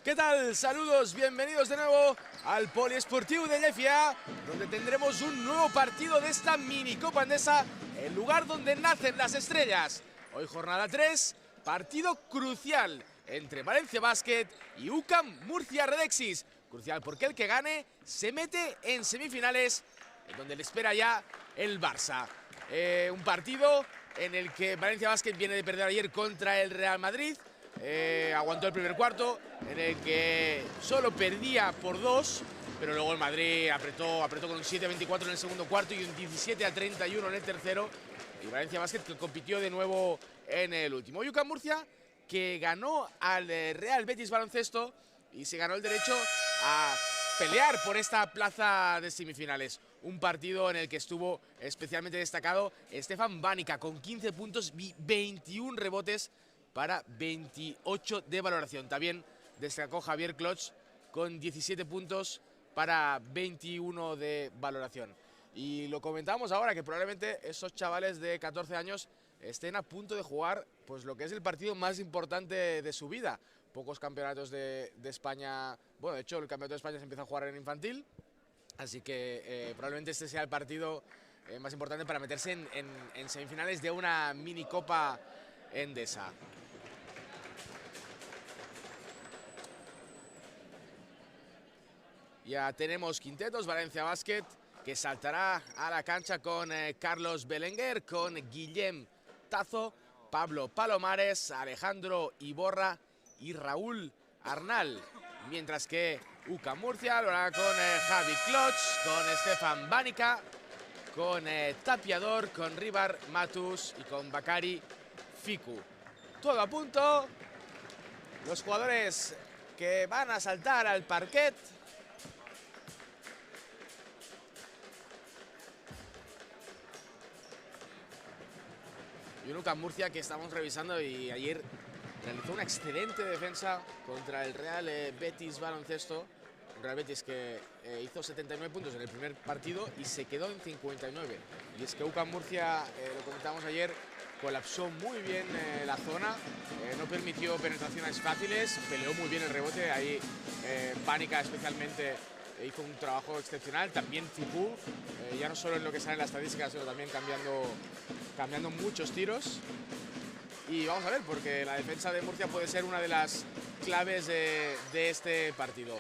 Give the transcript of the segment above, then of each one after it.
¿Qué tal? Saludos, bienvenidos de nuevo al Poliesportiu de Llefià, donde tendremos un nuevo partido de esta mini Copa Endesa, el lugar donde nacen las estrellas. Hoy jornada 3, partido crucial entre Valencia Basket y UCAM Murcia Redexis. Crucial porque el que gane se mete en semifinales, donde le espera ya el Barça. Un partido en el que Valencia Basket viene de perder ayer contra el Real Madrid. Aguantó el primer cuarto, en el que solo perdía por 2, pero luego el Madrid apretó con un 7-24 en el segundo cuarto y un 17-31 en el tercero. Y Valencia Basket que compitió de nuevo en el último. UCAM Murcia que ganó al Real Betis Baloncesto y se ganó el derecho a pelear por esta plaza de semifinales. Un partido en el que estuvo especialmente destacado Stefan Banica con 15 puntos y 21 rebotes para 28 de valoración. También destacó Javier Klotz con 17 puntos para 21 de valoración. Y lo comentábamos ahora, que probablemente esos chavales de 14 años estén a punto de jugar pues lo que es el partido más importante de su vida. Pocos campeonatos de España, bueno, de hecho el campeonato de España se empieza a jugar en infantil, así que probablemente este sea el partido más importante para meterse en semifinales de una mini Copa Endesa. Ya tenemos quintetos. Valencia Basket que saltará a la cancha con Carlos Belenguer, con Guillem Tazo, Pablo Palomares, Alejandro Iborra y Raúl Arnal. Mientras que UCAM Murcia lo hará con Javi Klotz, con Stefan Banica, con Tapiador, con Ribar Matus y con Bakari Fiku. Todo a punto. Los jugadores que van a saltar al parquet. Y un UCAM Murcia que estamos revisando y ayer realizó una excelente defensa contra el Real Betis Baloncesto. Un Real Betis que hizo 79 puntos en el primer partido y se quedó en 59. Y es que UCAM Murcia, lo comentábamos ayer, colapsó muy bien la zona, no permitió penetraciones fáciles, peleó muy bien el rebote. Ahí Banica especialmente hizo un trabajo excepcional. También Fiku, ya no solo en lo que sale en las estadísticas, sino también cambiando muchos tiros. Y vamos a ver, porque la defensa de Murcia puede ser una de las claves de este partido.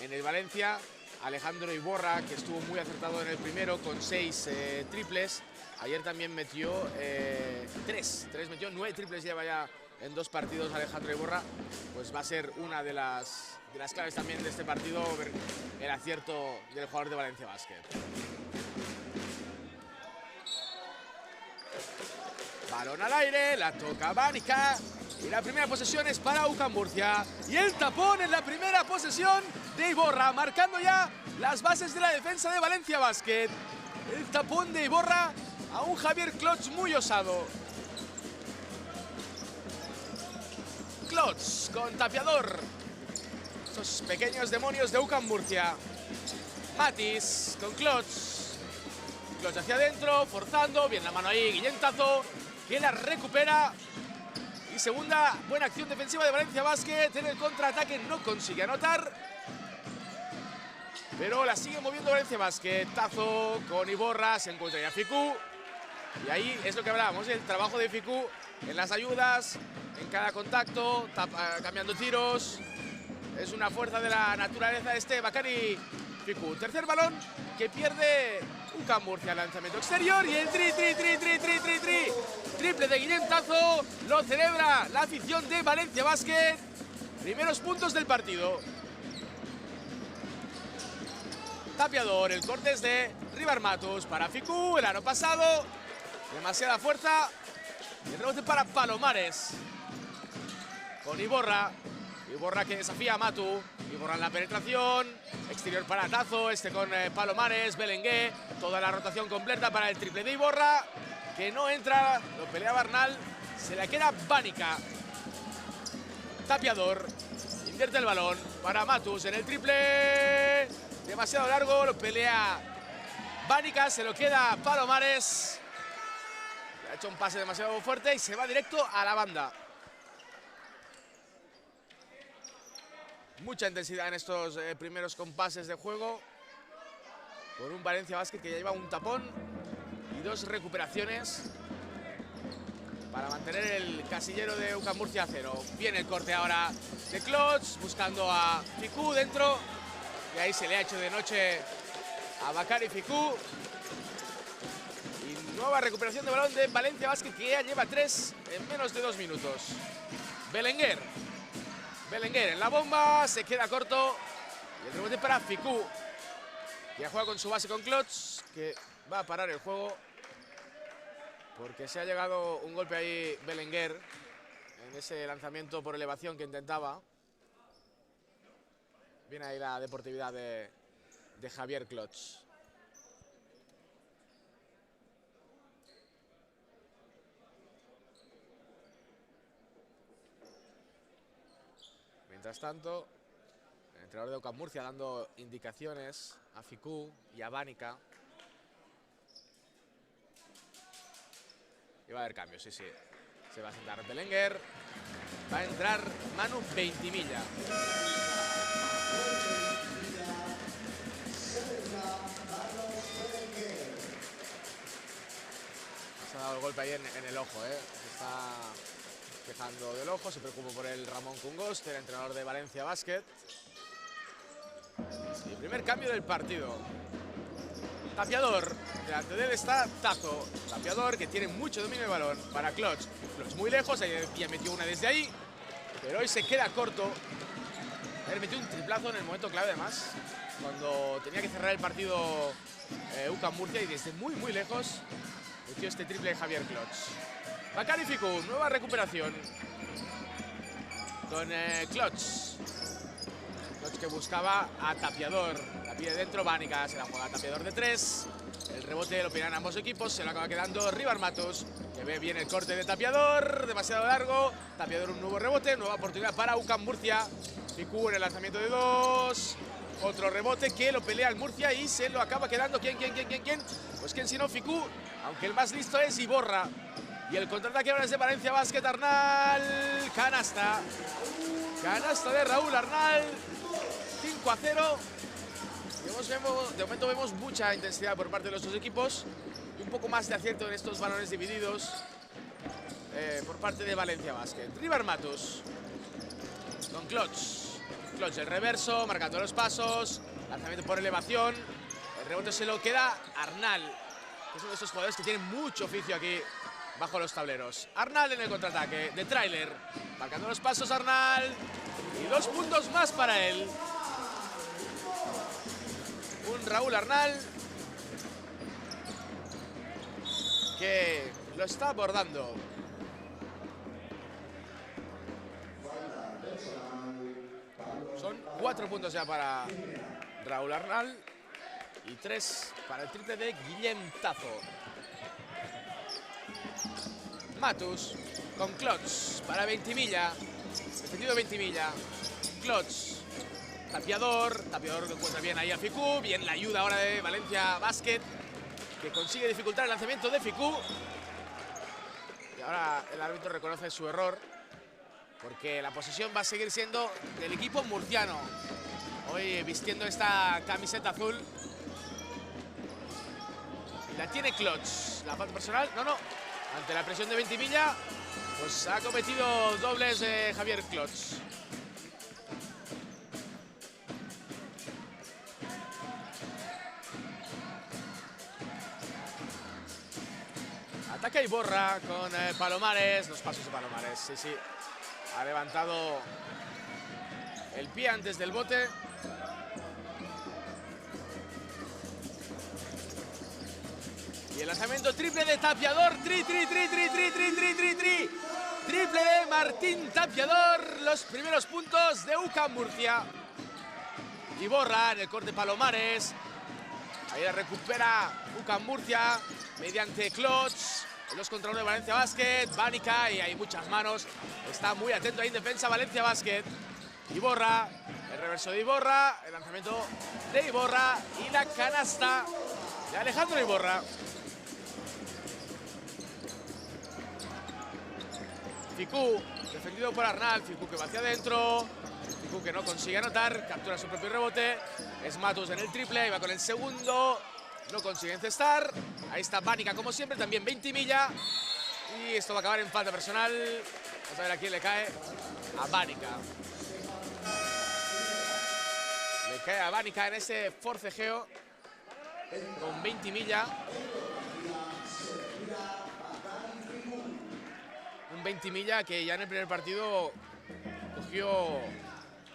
En el Valencia, Alejandro Iborra, que estuvo muy acertado en el primero con 6 triples. Ayer también metió 3 metió 9 triples, lleva ya en 2 partidos Alejandro Iborra. Pues va a ser una de las claves también de este partido, el acierto del jugador de Valencia Basket. Balón al aire, la toca Banica y la primera posesión es para UCAM Murcia. Y el tapón en la primera posesión de Iborra, marcando ya las bases de la defensa de Valencia Basket. El tapón de Iborra a un Javier Klotz muy osado. Klotz con Tapiador. Esos pequeños demonios de UCAM Murcia. Matis con Klotz. Klotz hacia adentro, forzando, bien la mano ahí, Guillem Tazo, que la recupera. Y segunda buena acción defensiva de Valencia Basket. En el contraataque no consigue anotar, pero la sigue moviendo Valencia Basket. Tazo con Iborra, se encuentra ya Fiku. Y ahí es lo que hablábamos, el trabajo de Fiku en las ayudas, en cada contacto, cambiando tiros. Es una fuerza de la naturaleza este Bakari Fiku. Tercer balón que pierde UCAM Murcia, lanzamiento exterior y el triple de Guillem Tazo. Lo celebra la afición de Valencia Basket. Primeros puntos del partido. Tapiador, el corte es de Ribar Matus para Fiku, el aro pasado. Demasiada fuerza. Y el rebote para Palomares. Con Iborra. Iborra que desafía a Matu. Iborra en la penetración. Exterior para Tazo. Este con Palomares. Belenguer. Toda la rotación completa para el triple de Iborra. Que no entra. Lo pelea Arnal. Se la queda Banica. Tapiador. Invierte el balón para Matus en el triple. Demasiado largo. Lo pelea Banica. Se lo queda Palomares. Ha hecho un pase demasiado fuerte y se va directo a la banda. Mucha intensidad en estos primeros compases de juego. Con un Valencia Basket que ya lleva un tapón y 2 recuperaciones para mantener el casillero de UCAM Murcia a 0. Viene el corte ahora de Klotz, buscando a Ficú dentro. Y ahí se le ha hecho de noche a Bakary Ficú. Y nueva recuperación de balón de Valencia Basket, que ya lleva 3 en menos de 2 minutos. Belenguer en la bomba, se queda corto. Y el rebote para Ficú, que ya juega con su base con Klotz, que va a parar el juego porque se ha llegado un golpe ahí Belenguer en ese lanzamiento por elevación que intentaba. Viene ahí la deportividad de Javier Klotz. Mientras tanto, el entrenador de UCAM Murcia dando indicaciones a Ficú y a Bánica. Y va a haber cambios, sí. Se va a sentar Belenguer. Va a entrar Manu Veintimilla. Se ha dado el golpe ahí en el ojo, Se está quejando del ojo. Se preocupa por el Ramón Cungost, el entrenador de Valencia Basket. Y primer cambio del partido. Tapiador, delante de él está Tazo. Tapiador, que tiene mucho dominio de balón para Klotz. Klotz muy lejos, ya metió una desde ahí, pero hoy se queda corto. Ayer metió un triplazo en el momento clave, además, cuando tenía que cerrar el partido UCAM Murcia, y desde muy lejos metió este triple de Javier Klotz. Bakary Ficú, nueva recuperación con Klotz. Klotz, que buscaba a Tapiador. La pide dentro, Bánica se la juega a Tapiador de 3. El rebote lo pillan ambos equipos, se lo acaba quedando Ribar Matos, que ve bien el corte de Tapiador, demasiado largo. Tapiador, un nuevo rebote, nueva oportunidad para UCAM Murcia. Ficú en el lanzamiento de 2. Otro rebote que lo pelea el Murcia y se lo acaba quedando. ¿Quién? Pues quién sino Ficú, aunque el más listo es Iborra. Y el contraataque ahora es de Valencia Basket. Arnal, canasta de Raúl Arnal, 5-0. De momento vemos mucha intensidad por parte de los dos equipos y un poco más de acierto en estos balones divididos por parte de Valencia Basket. Ribar Matos con Klotz. Klotz el reverso, marcando los pasos, lanzamiento por elevación. El rebote se lo queda Arnal, que es uno de esos jugadores que tienen mucho oficio aquí bajo los tableros. Arnal en el contraataque de Trailer, marcando los pasos Arnal, y 2 puntos más para él. Un Raúl Arnal que lo está abordando. Son 4 puntos ya para Raúl Arnal y 3 para el triple de Guillem Tazo. Matus con Klotz para Veintimilla. Defendido Veintimilla. Klotz. Tapiador que encuentra bien ahí a Ficú. Bien la ayuda ahora de Valencia Basket, que consigue dificultar el lanzamiento de Ficú. Y ahora el árbitro reconoce su error, porque la posesión va a seguir siendo del equipo murciano. Hoy vistiendo esta camiseta azul. Y la tiene Klotz. La falta personal, no. Ante la presión de Veintimilla, pues ha cometido dobles de Javier Klotz. Ataca Iborra con Palomares, los pasos de Palomares, sí. Ha levantado el pie antes del bote. Y el lanzamiento triple de Tapiador, triple de Martín Tapiador, los primeros puntos de UCAM Murcia. Iborra en el corte Palomares, ahí la recupera UCAM Murcia mediante Klotz. El 2 contra 1 de Valencia Basket, Bánica, y hay muchas manos. Está muy atento ahí en defensa Valencia Basket. Iborra, el reverso de Iborra, el lanzamiento de Iborra y la canasta de Alejandro Iborra. Ficú, defendido por Arnal. Ficú que va hacia adentro, Fiku que no consigue anotar, captura su propio rebote. Es Matus en el triple, ahí va con el segundo. No consigue encestar. Ahí está Banica como siempre, también Ventimiglia. Y esto va a acabar en falta personal. Vamos a ver a quién le cae. A Banica. Le cae a Banica en ese forcejeo con Ventimiglia. Un Ventimiglia que ya en el primer partido cogió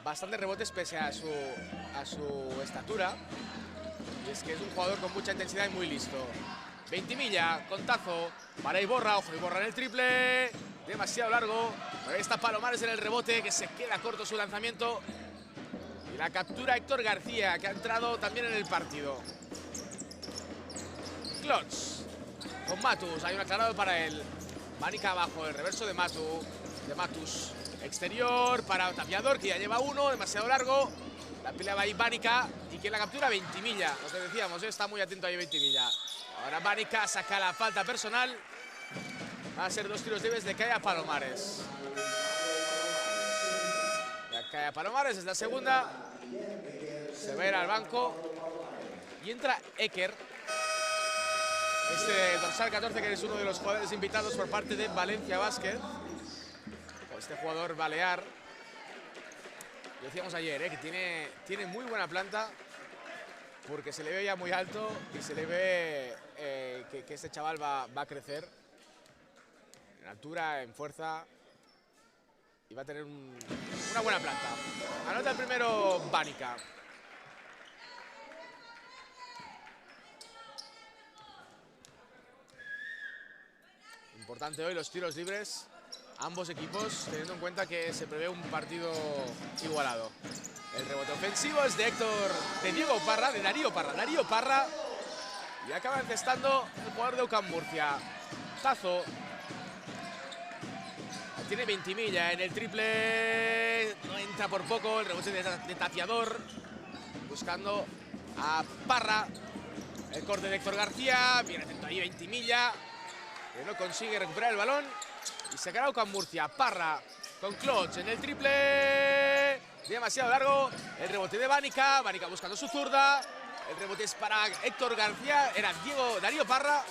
bastantes rebotes pese a su estatura. Y es que es un jugador con mucha intensidad y muy listo. Ventimiglia, contazo para Iborra. Ojo, Iborra en el triple. Demasiado largo. Pero ahí está Palomares en el rebote, que se queda corto su lanzamiento. Y la captura Héctor García, que ha entrado también en el partido. Klotz con Matus. Hay un aclarado para él. Banica abajo, el reverso de Matus. Exterior para Tapiador, que ya lleva uno, demasiado largo. La pelea va ahí Banica. Y que la captura Ventimiglia. Lo que decíamos, está muy atento ahí Ventimiglia. Ahora Banica saca la falta personal. Va a ser 2 tiros libres de cae a Palomares. Ya cae a Palomares, es la segunda. Se va a ir al banco. Y entra Eker. Este dorsal 14, que es uno de los jugadores invitados por parte de Valencia Basket. Este jugador balear. Decíamos ayer, que tiene muy buena planta. Porque se le ve ya muy alto y se le ve que este chaval va a crecer en altura, en fuerza, y va a tener una buena planta. Anota el primero Banica. Importante hoy los tiros libres, ambos equipos, teniendo en cuenta que se prevé un partido igualado. El rebote ofensivo es de Darío Parra. Y acaba encestando el jugador de UCAM Murcia. Tazo. Tiene Ventimiglia en el triple. No entra por poco. El rebote de Tapiador. Buscando a Parra. El corte de Héctor García. Bien atento ahí Ventimiglia, que no consigue recuperar el balón. Y se queda UCAM Murcia. Parra con Klotz en el triple. Demasiado largo. El rebote de Banica. Banica buscando su zurda. El rebote es para Héctor García. Era Darío Parra.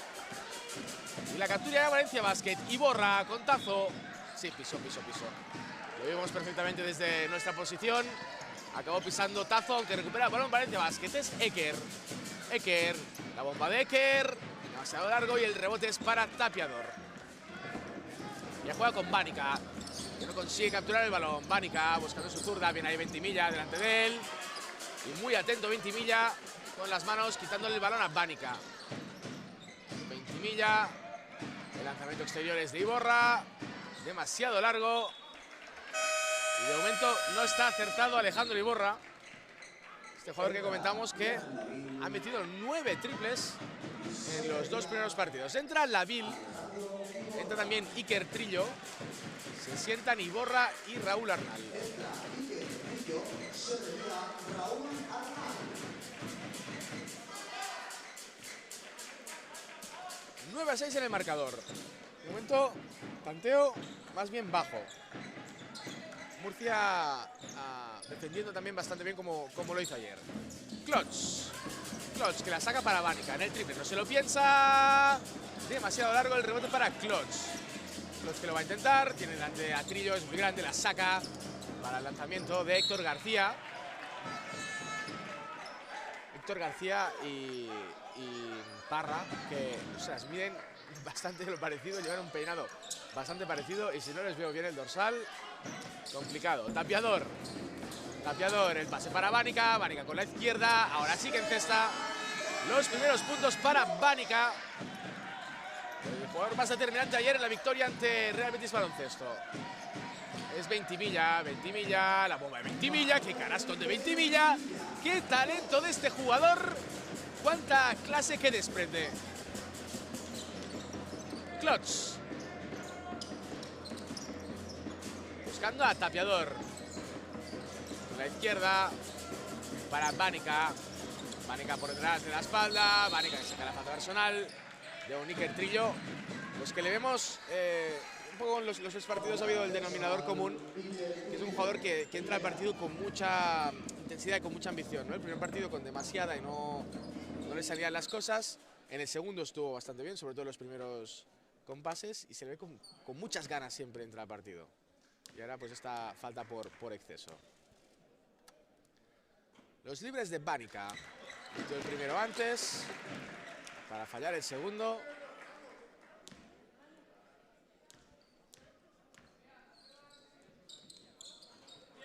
Y la captura de Valencia Basket. Iborra con Tazo. Sí, pisó. Lo vimos perfectamente desde nuestra posición. Acabó pisando Tazo, aunque recupera el balón Valencia Basket. Es Eker. La bomba de Eker. Demasiado largo y el rebote es para Tapiador. Ya juega con Banica, que no consigue capturar el balón. Banica buscando su zurda. Viene ahí Ventimiglia delante de él. Y muy atento Ventimiglia con las manos quitándole el balón a Banica. Ventimiglia. El lanzamiento exterior es de Iborra. Demasiado largo. Y de momento no está acertado Alejandro Iborra. Este jugador que comentamos que ha metido 9 triples en los 2 primeros partidos. Entra Lavil. Entra también Iker Trillo. Se sientan Iborra y Raúl Arnal. 9-6 en el marcador. De momento, tanteo más bien bajo. Murcia defendiendo también bastante bien como lo hizo ayer. Klotz, que la saca para Banica en el triple. No se lo piensa. Demasiado largo el rebote para Klotz. Klotz que lo va a intentar. Tiene delante a Trillo, es muy grande. La saca para el lanzamiento de Héctor García. Héctor García y Parra, que se las miden bastante lo parecido, llevan un peinado bastante parecido, y si no les veo bien el dorsal, complicado. Tapiador, el pase para Banica, Banica con la izquierda, ahora sí que encesta los primeros puntos para Banica, el jugador más determinante ayer en la victoria ante Real Betis Baloncesto. Es Ventimiglia, la bomba de Ventimiglia, qué canastón de Ventimiglia, qué talento de este jugador, cuánta clase que desprende. Klotz. Buscando a Tapiador. Con la izquierda para Banica. Banica por detrás de la espalda. Banica que saca la falta personal de un Iker Trillo. Pues que le vemos un poco en los tres partidos ha habido el denominador común, que es un jugador que entra al partido con mucha intensidad y con mucha ambición, ¿no? El primer partido con demasiada y no le salían las cosas. En el segundo estuvo bastante bien, sobre todo en los primeros compases, y se le ve con muchas ganas siempre entra al partido. Y ahora pues esta falta por exceso. Los libres de Banica. Metió el primero antes para fallar el segundo.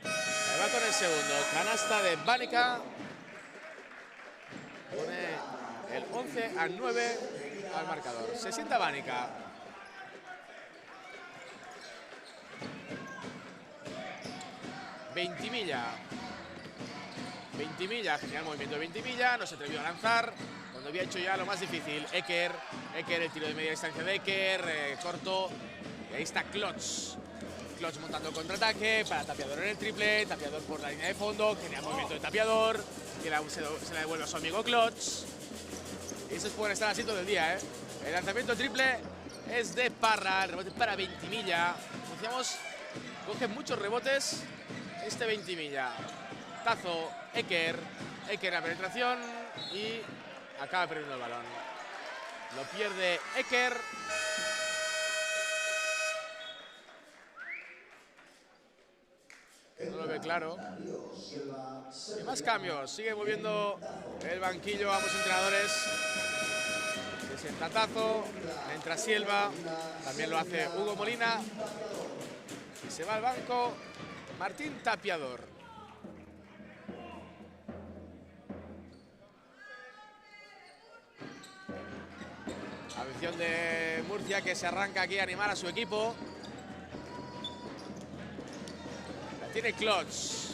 Ahí va con el segundo. Canasta de Banica. Pone el 11-9 al marcador. Se sienta Banica. Ventimilla, genial movimiento de Ventimilla, no se atrevió a lanzar cuando había hecho ya lo más difícil. Eker, el tiro de media distancia de Eker, corto, y ahí está Klotz montando el contraataque para Tapiador en el triple, Tapiador por la línea de fondo, genial movimiento de Tapiador, que se la devuelve a su amigo Klotz. Y esos pueden estar así todo el día, ¿eh? El lanzamiento triple es de Parra, el rebote para Ventimilla. Como decíamos, coge muchos rebotes este Ventimilla. Tazo, Eker la penetración y acaba perdiendo el balón. Lo pierde Eker. No lo ve claro. Y más cambios. Sigue moviendo el banquillo ambos entrenadores. Se sienta Tazo, entra Silva, también lo hace Hugo Molina. Y se va al banco Martín Tapiador. Afición de Murcia que se arranca aquí a animar a su equipo. La tiene Klotz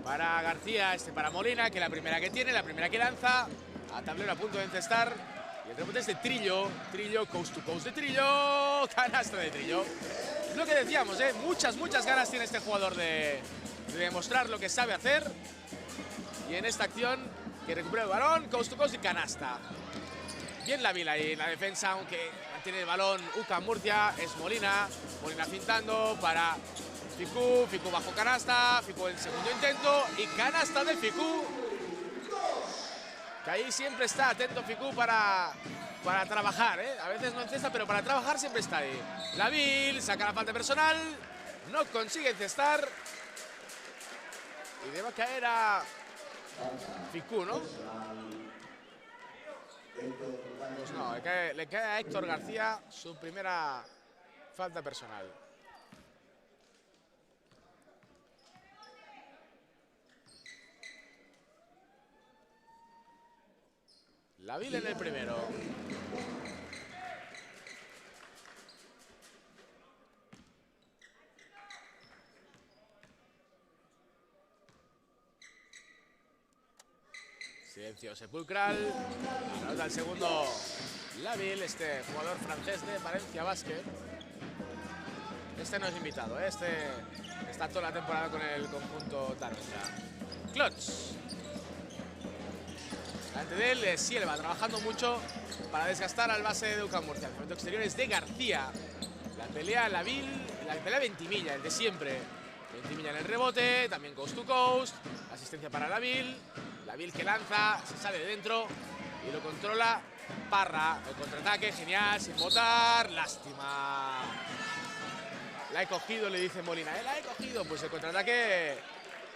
para García, para Molina, que la primera que tiene, la primera que lanza. A tablero a punto de encestar. Y el rebote es de Trillo. Trillo, coast to coast de Trillo. Canasta de Trillo. Es lo que decíamos, ¿eh? Muchas ganas tiene este jugador de demostrar lo que sabe hacer. Y en esta acción, que recupera el balón, coast to coast y canasta. Bien la Vila ahí en la defensa, aunque mantiene el balón UCAM Murcia, es Molina pintando para Ficú, Ficú bajo canasta, Ficú el segundo intento y canasta del Ficú. Que ahí siempre está atento Ficú para trabajar, ¿eh? A veces no encesta, pero para trabajar siempre está ahí. Lavil saca la falta personal, no consigue encestar y debe caer a Ficú, ¿no? Pues no, le cae a Héctor García su primera falta personal. Lavil en el primero. Silencio sepulcral. Anota el segundo Lavil, este jugador francés de Valencia Basket. Este no es invitado, ¿eh? Este está toda la temporada con el conjunto Tarrasa. Klotz. Delante de él es Silva, trabajando mucho para desgastar al base de UCAM Murcia. El momento exterior es de García. La pelea Lavil, la pelea Ventimilla, el de siempre. Ventimilla en el rebote, también coast to coast. Asistencia para Lavil. Lavil que lanza, se sale de dentro y lo controla Parra. El contraataque, genial, sin botar. Lástima. La he cogido, le dice Molina. La he cogido. Pues el contraataque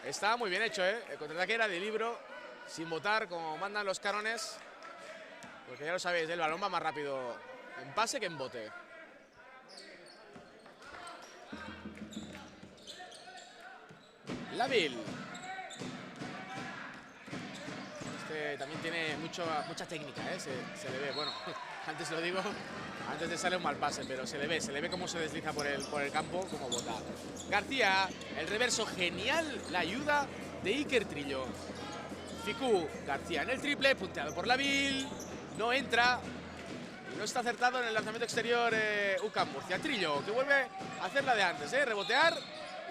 estaba muy bien hecho, ¿eh? El contraataque era de libro, sin botar, como mandan los cánones. Porque ya lo sabéis, el balón va más rápido en pase que en bote. Lavil. También tiene mucha técnica, ¿eh? Se le ve, bueno, antes lo digo, antes de sale un mal pase, pero se le ve cómo se desliza por el campo, como bota. García, el reverso genial, la ayuda de Iker Trillo. Ficú, García en el triple, punteado por Lavil, no entra, y no está acertado en el lanzamiento exterior UCAM Murcia. Trillo, que vuelve a hacer la de antes, rebotear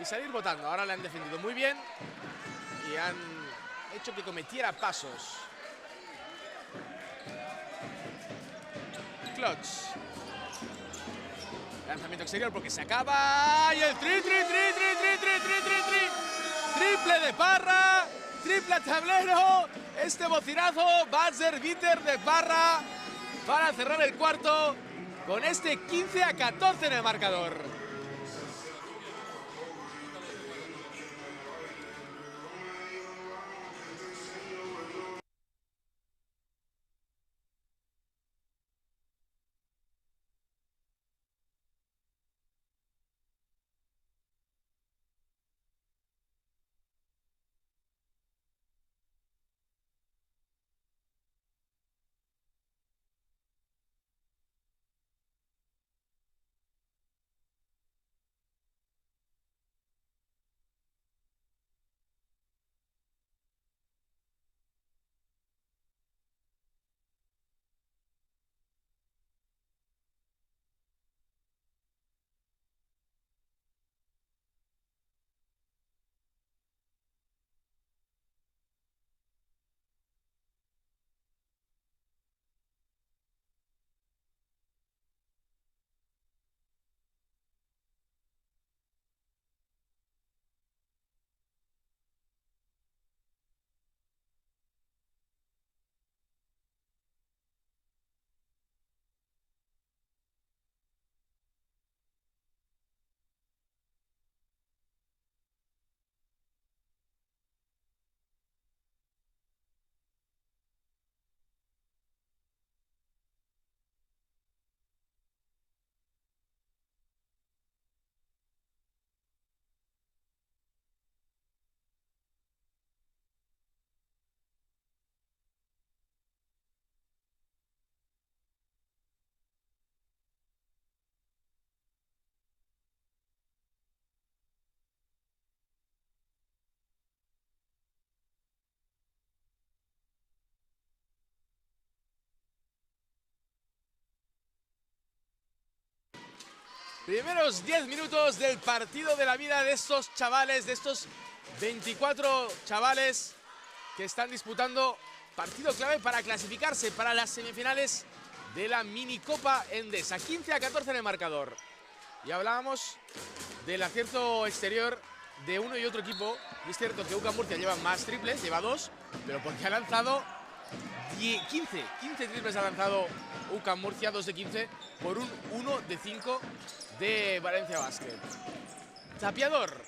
y salir botando. Ahora le han defendido muy bien y han hecho que cometiera pasos. Klotz. Lanzamiento exterior porque se acaba. Y el triple de Parra. Triple tablero. Este bocinazo. Buzzer beater de Parra para cerrar el cuarto con este 15-14 en el marcador. Primeros 10 minutos del partido de la vida de estos chavales, de estos 24 chavales que están disputando partido clave para clasificarse para las semifinales de la Minicopa Endesa. 15-14 en el marcador. Y hablábamos del acierto exterior de uno y otro equipo. Y es cierto que UCAM Murcia lleva más triples, lleva 2, pero porque ha lanzado 15 triples ha lanzado UCAM Murcia, 2 de 15, por un 1 de 5 de Valencia Basket. Tapiador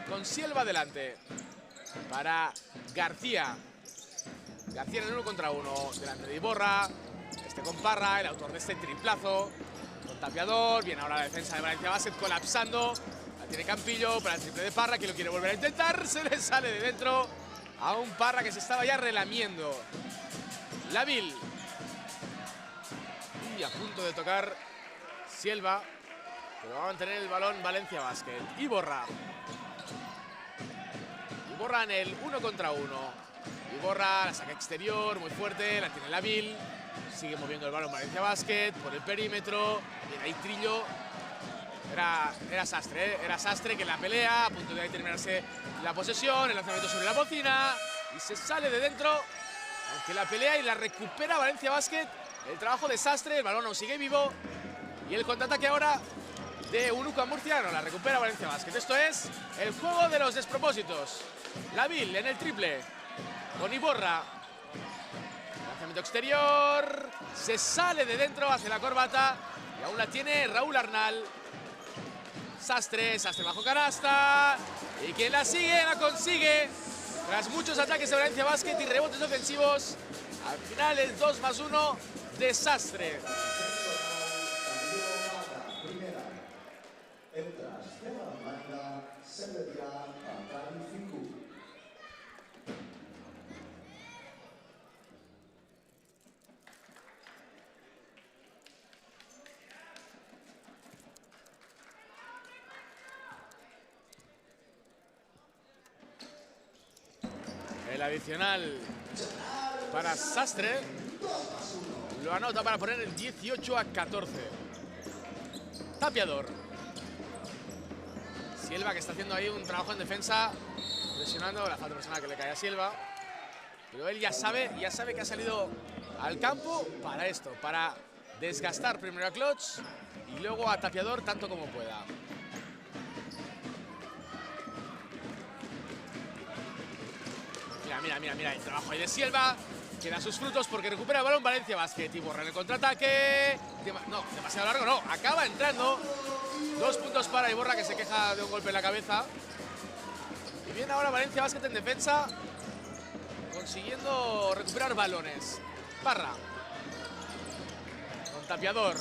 con Silva delante para García. García en el 1 contra 1 delante de Iborra. Este con Parra, el autor de este triplazo. Con Tapiador, viene ahora la defensa de Valencia Basket colapsando. La tiene Campillo para el triple de Parra, que lo quiere volver a intentar. Se le sale de dentro a un Parra que se estaba ya relamiendo. Lavil. Y a punto de tocar Silva, pero va a mantener el balón Valencia Basket. Iborra. Iborra en el 1 contra 1. Iborra la saca exterior, muy fuerte, la tiene Lavil. Sigue moviendo el balón Valencia Basket por el perímetro. Viene ahí Trillo. Era Sastre, Era Sastre que la pelea, a punto de ahí terminarse la posesión, el lanzamiento sobre la bocina. Y se sale de dentro, aunque la pelea y la recupera Valencia Basket. El trabajo de Sastre, el balón aún sigue vivo. Y el contraataque ahora de un UCAM Murcia, no la recupera Valencia Basket. Esto es el juego de los despropósitos. Lavil en el triple, con Iborra. Lanzamiento exterior, se sale de dentro, hace la corbata. Y aún la tiene Raúl Arnal. Sastre bajo canasta. Y quien la sigue, la consigue. Tras muchos ataques de Valencia Basket y rebotes ofensivos, al final el 2+1 de Sastre. El adicional para Sastre lo anota para poner el 18-14. Tapiador. Silva, que está haciendo ahí un trabajo en defensa, presionando la falta personal que le cae a Silva. Pero él ya sabe que ha salido al campo para esto, para desgastar primero a Klotz y luego a Tapiador tanto como pueda. Mira el trabajo ahí de Silva, que da sus frutos porque recupera el balón Valencia Basket y Borra en el contraataque. No, demasiado largo, no, acaba entrando. 2 puntos para Iborra, que se queja de un golpe en la cabeza. Y viene ahora Valencia Basket en defensa, consiguiendo recuperar balones. Parra con Tapiador.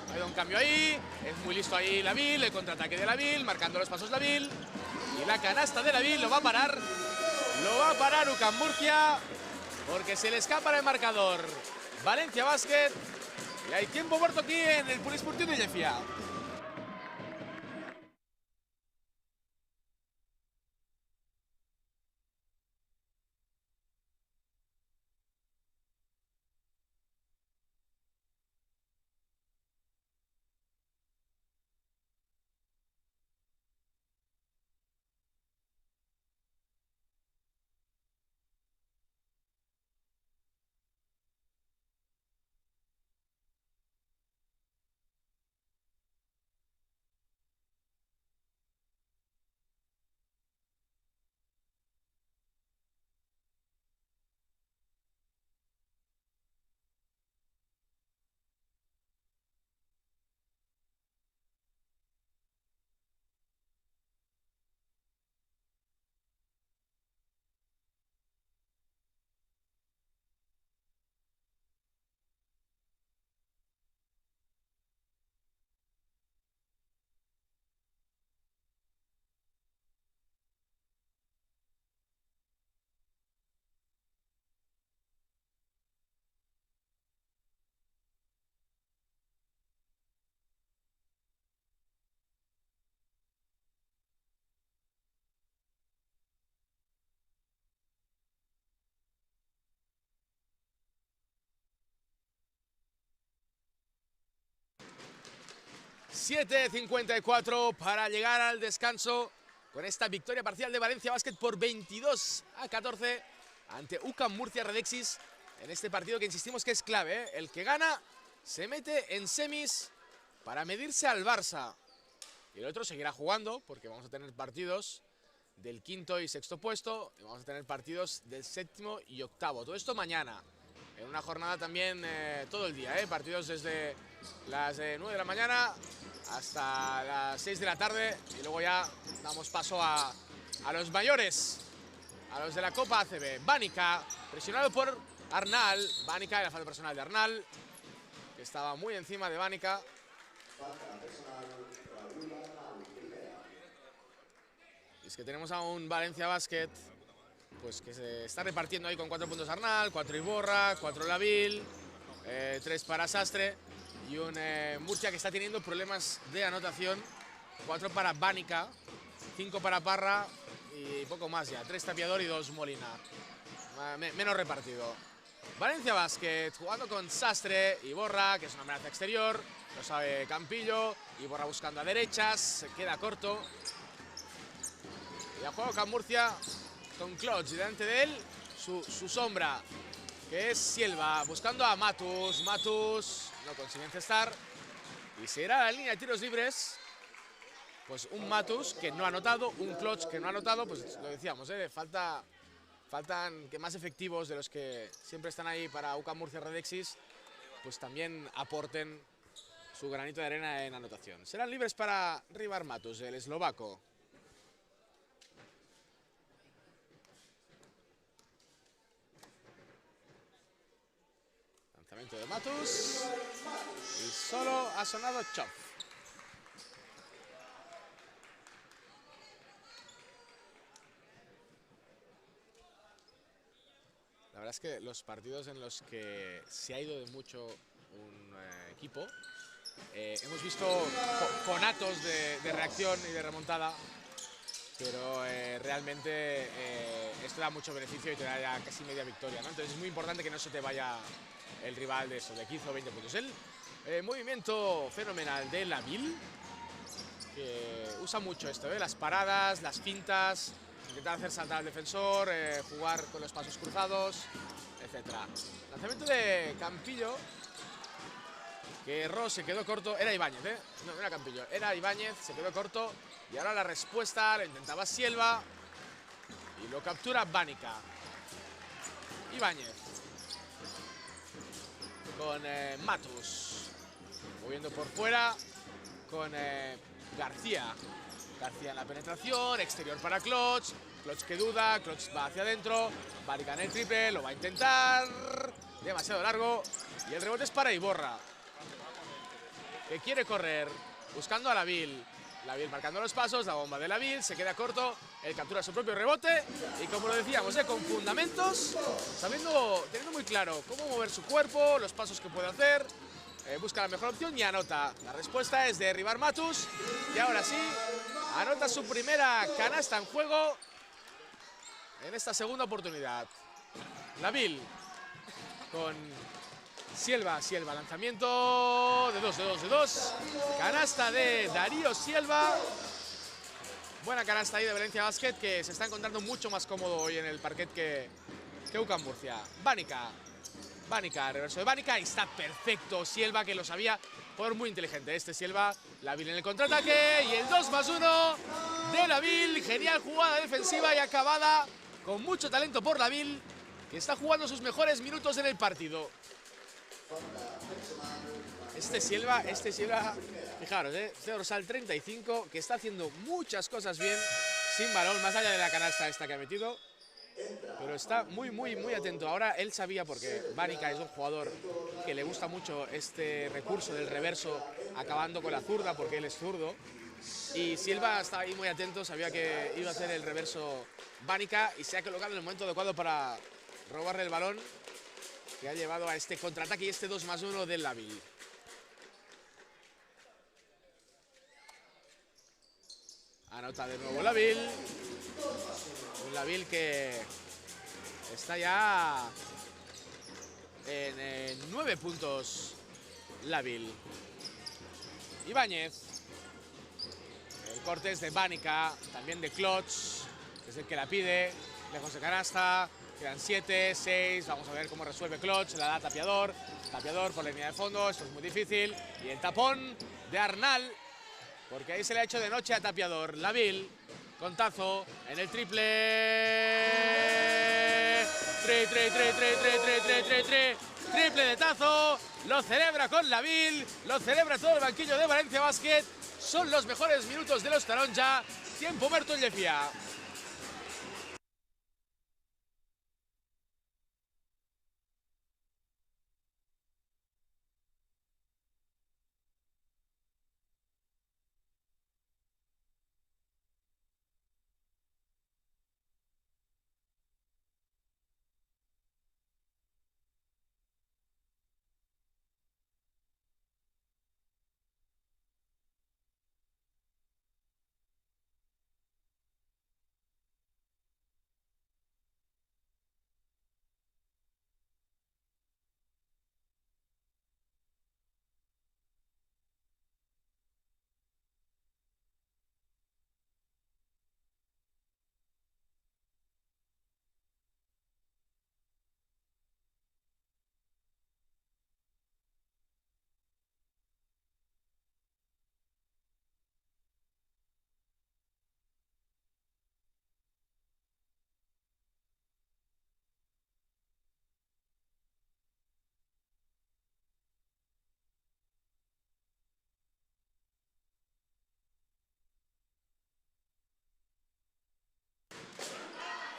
Ha habido un cambio ahí, es muy listo ahí Lavil, el contraataque de Lavil, marcando los pasos Lavil. Y la canasta de Lavil lo va a parar. Lo va a parar UCAM Murcia, porque se le escapa el marcador Valencia Basket. Y hay tiempo muerto aquí en el Polisportiu de Llefià. ...7:54 para llegar al descanso con esta victoria parcial de Valencia Basket por 22-14 ante UCAM Murcia Redexis en este partido que insistimos que es clave, ¿eh? El que gana se mete en semis para medirse al Barça y el otro seguirá jugando porque vamos a tener partidos del quinto y sexto puesto y vamos a tener partidos del séptimo y octavo. Todo esto mañana, en una jornada también todo el día, partidos desde las 9 de la mañana hasta las 6 de la tarde y luego ya damos paso a los mayores, a los de la Copa ACB. Bánica, presionado por Arnal. Bánica, la falta personal de Arnal, que estaba muy encima de Bánica. Y es que tenemos a un Valencia Basket pues que se está repartiendo ahí con 4 puntos Arnal, 4 Iborra, 4 Lavil, 3 para Sastre y un Murcia que está teniendo problemas de anotación. 4 para Bánica, 5 para Parra y poco más ya. 3 Tapiador y 2 Molina. Menos repartido. Valencia Basket jugando con Sastre, Iborra, que es una amenaza exterior. Lo sabe Campillo. Iborra buscando a derechas, se queda corto. Y a juego con Murcia con Klotz y delante de él su sombra, que es Silva, buscando a Matus. Matus no consigue encestar y se irá a la línea de tiros libres. Pues un Matus que no ha anotado, un Klotz que no ha anotado, pues lo decíamos, faltan que más efectivos de los que siempre están ahí para UCAM Murcia Redexis, pues también aporten su granito de arena en anotación. Serán libres para Ribar Matus, el eslovaco. Lanzamiento de Matus y solo ha sonado Chop. La verdad es que los partidos en los que se ha ido de mucho un equipo, hemos visto conatos de reacción y de remontada, pero realmente esto da mucho beneficio y te da ya casi media victoria, ¿no? Entonces es muy importante que no se te vaya el rival de eso, de 15 o 20 puntos. El movimiento fenomenal de Lavil, que usa mucho esto, las paradas, las fintas, intentar hacer saltar al defensor, jugar con los pasos cruzados, etc. Lanzamiento de Campillo, que erró, se quedó corto. Era Ibáñez, ¿eh? No era Campillo, era Ibáñez, se quedó corto. Y ahora la respuesta, lo intentaba Sielva. Y lo captura Banica. Ibáñez. Con Matus. Moviendo por fuera. Con García. García en la penetración. Exterior para Klotz. Klotz que duda. Klotz va hacia adentro. Banica en el triple. Lo va a intentar. Demasiado largo. Y el rebote es para Iborra, que quiere correr. Buscando a Lavil. Lavil marcando los pasos. La bomba de Lavil. Se queda corto. Él captura su propio rebote. Y como lo decíamos, con fundamentos. Teniendo muy claro cómo mover su cuerpo. Los pasos que puede hacer. Busca la mejor opción y anota. La respuesta es de derribar Matus. Y ahora sí, anota su primera canasta en juego en esta segunda oportunidad. Lavil con Sielva. Sielva, lanzamiento de dos. Canasta de Darío Sielva. Buena canasta ahí de Valencia Basket, que se está encontrando mucho más cómodo hoy en el parquet que UCAM Murcia. Banica, reverso de Banica, y está perfecto Sielva, que lo sabía, jugador muy inteligente este Sielva. Lavil en el contraataque y el 2+1 de Lavil. Genial jugada defensiva y acabada con mucho talento por Lavil, que está jugando sus mejores minutos en el partido. Este Sielva, fijaros, este dorsal 35, que está haciendo muchas cosas bien sin balón, más allá de la canasta esta que ha metido. Pero está muy atento. Ahora él sabía, porque Banica es un jugador que le gusta mucho este recurso del reverso, acabando con la zurda, porque él es zurdo. Y Sielva está ahí muy atento, sabía que iba a hacer el reverso Banica y se ha colocado en el momento adecuado para robarle el balón, que ha llevado a este contraataque y este 2+1 del Lavil. Anota de nuevo Lavil. Un Lavil que está ya en 9 puntos. Lavil. Ibáñez. El corte es de Banica, también de Klotz, que es el que la pide. Lejos de canasta. Quedan 7, 6. Vamos a ver cómo resuelve Klotz. La da Tapiador. Tapiador por la línea de fondo. Esto es muy difícil. Y el tapón de Arnal, porque ahí se le ha hecho de noche a Tapiador. Lavil, contazo en el triple. Triple de Tazo. Lo celebra con Lavil. Lo celebra todo el banquillo de Valencia Basket. Son los mejores minutos de los Taronja. Tiempo muerto en Llefià.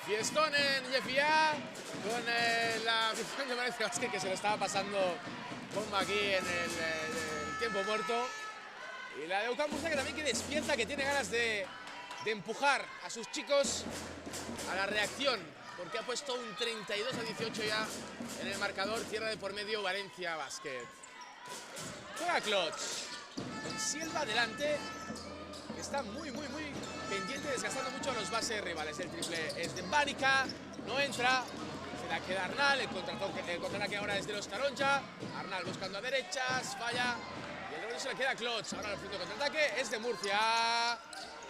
Fiestón en Llefià, con la afición de Valencia Basket, que se lo estaba pasando bomba aquí en el tiempo muerto. Y la de UCAM Murcia, que también que despierta, que tiene ganas de empujar a sus chicos a la reacción, porque ha puesto un 32-18 ya en el marcador. Cierra de por medio Valencia Basket. Juega Klotz, con Sielva adelante, que está muy pendiente, desgastando mucho a los bases rivales. El triple es de Banica, no entra, se la queda Arnal. El contraataque ahora es de los Taronja. Arnal buscando a derechas, falla, y el rebote se le queda a Klotz. Ahora el punto de contraataque es de Murcia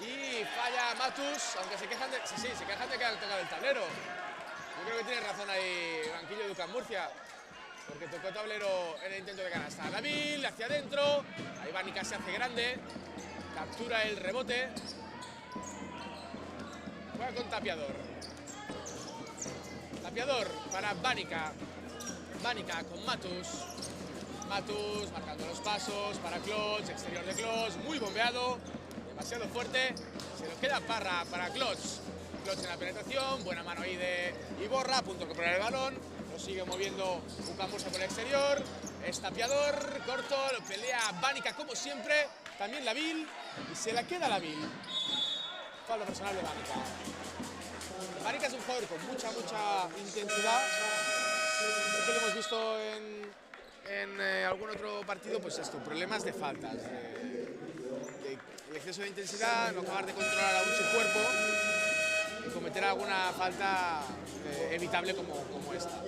y falla Matus, aunque se quejan de, se quejan de que han tocado el tablero. Yo creo que tiene razón ahí banquillo de UCAM Murcia. porque tocó tablero en el intento de canasta. Nabil hacia adentro, ahí Banica se hace grande, captura el rebote, juega con Tapiador. Tapiador para Banica, Banica con Matus. Matus marcando los pasos para Klotz, exterior de Klotz, muy bombeado, demasiado fuerte, se lo queda Parra para Klotz. Klotz en la penetración, buena mano ahí de Iborra, a punto de recuperar el balón, lo sigue moviendo Ucamursa por el exterior, es Tapiador, corto, lo pelea Banica como siempre, también Lavil, y se la queda Lavil. Falta personal de Banica. Banica es un jugador con mucha intensidad, que lo hemos visto en algún otro partido, pues esto, problemas de faltas, el exceso de intensidad, no acabar de controlar aún su cuerpo y cometer alguna falta evitable como esta.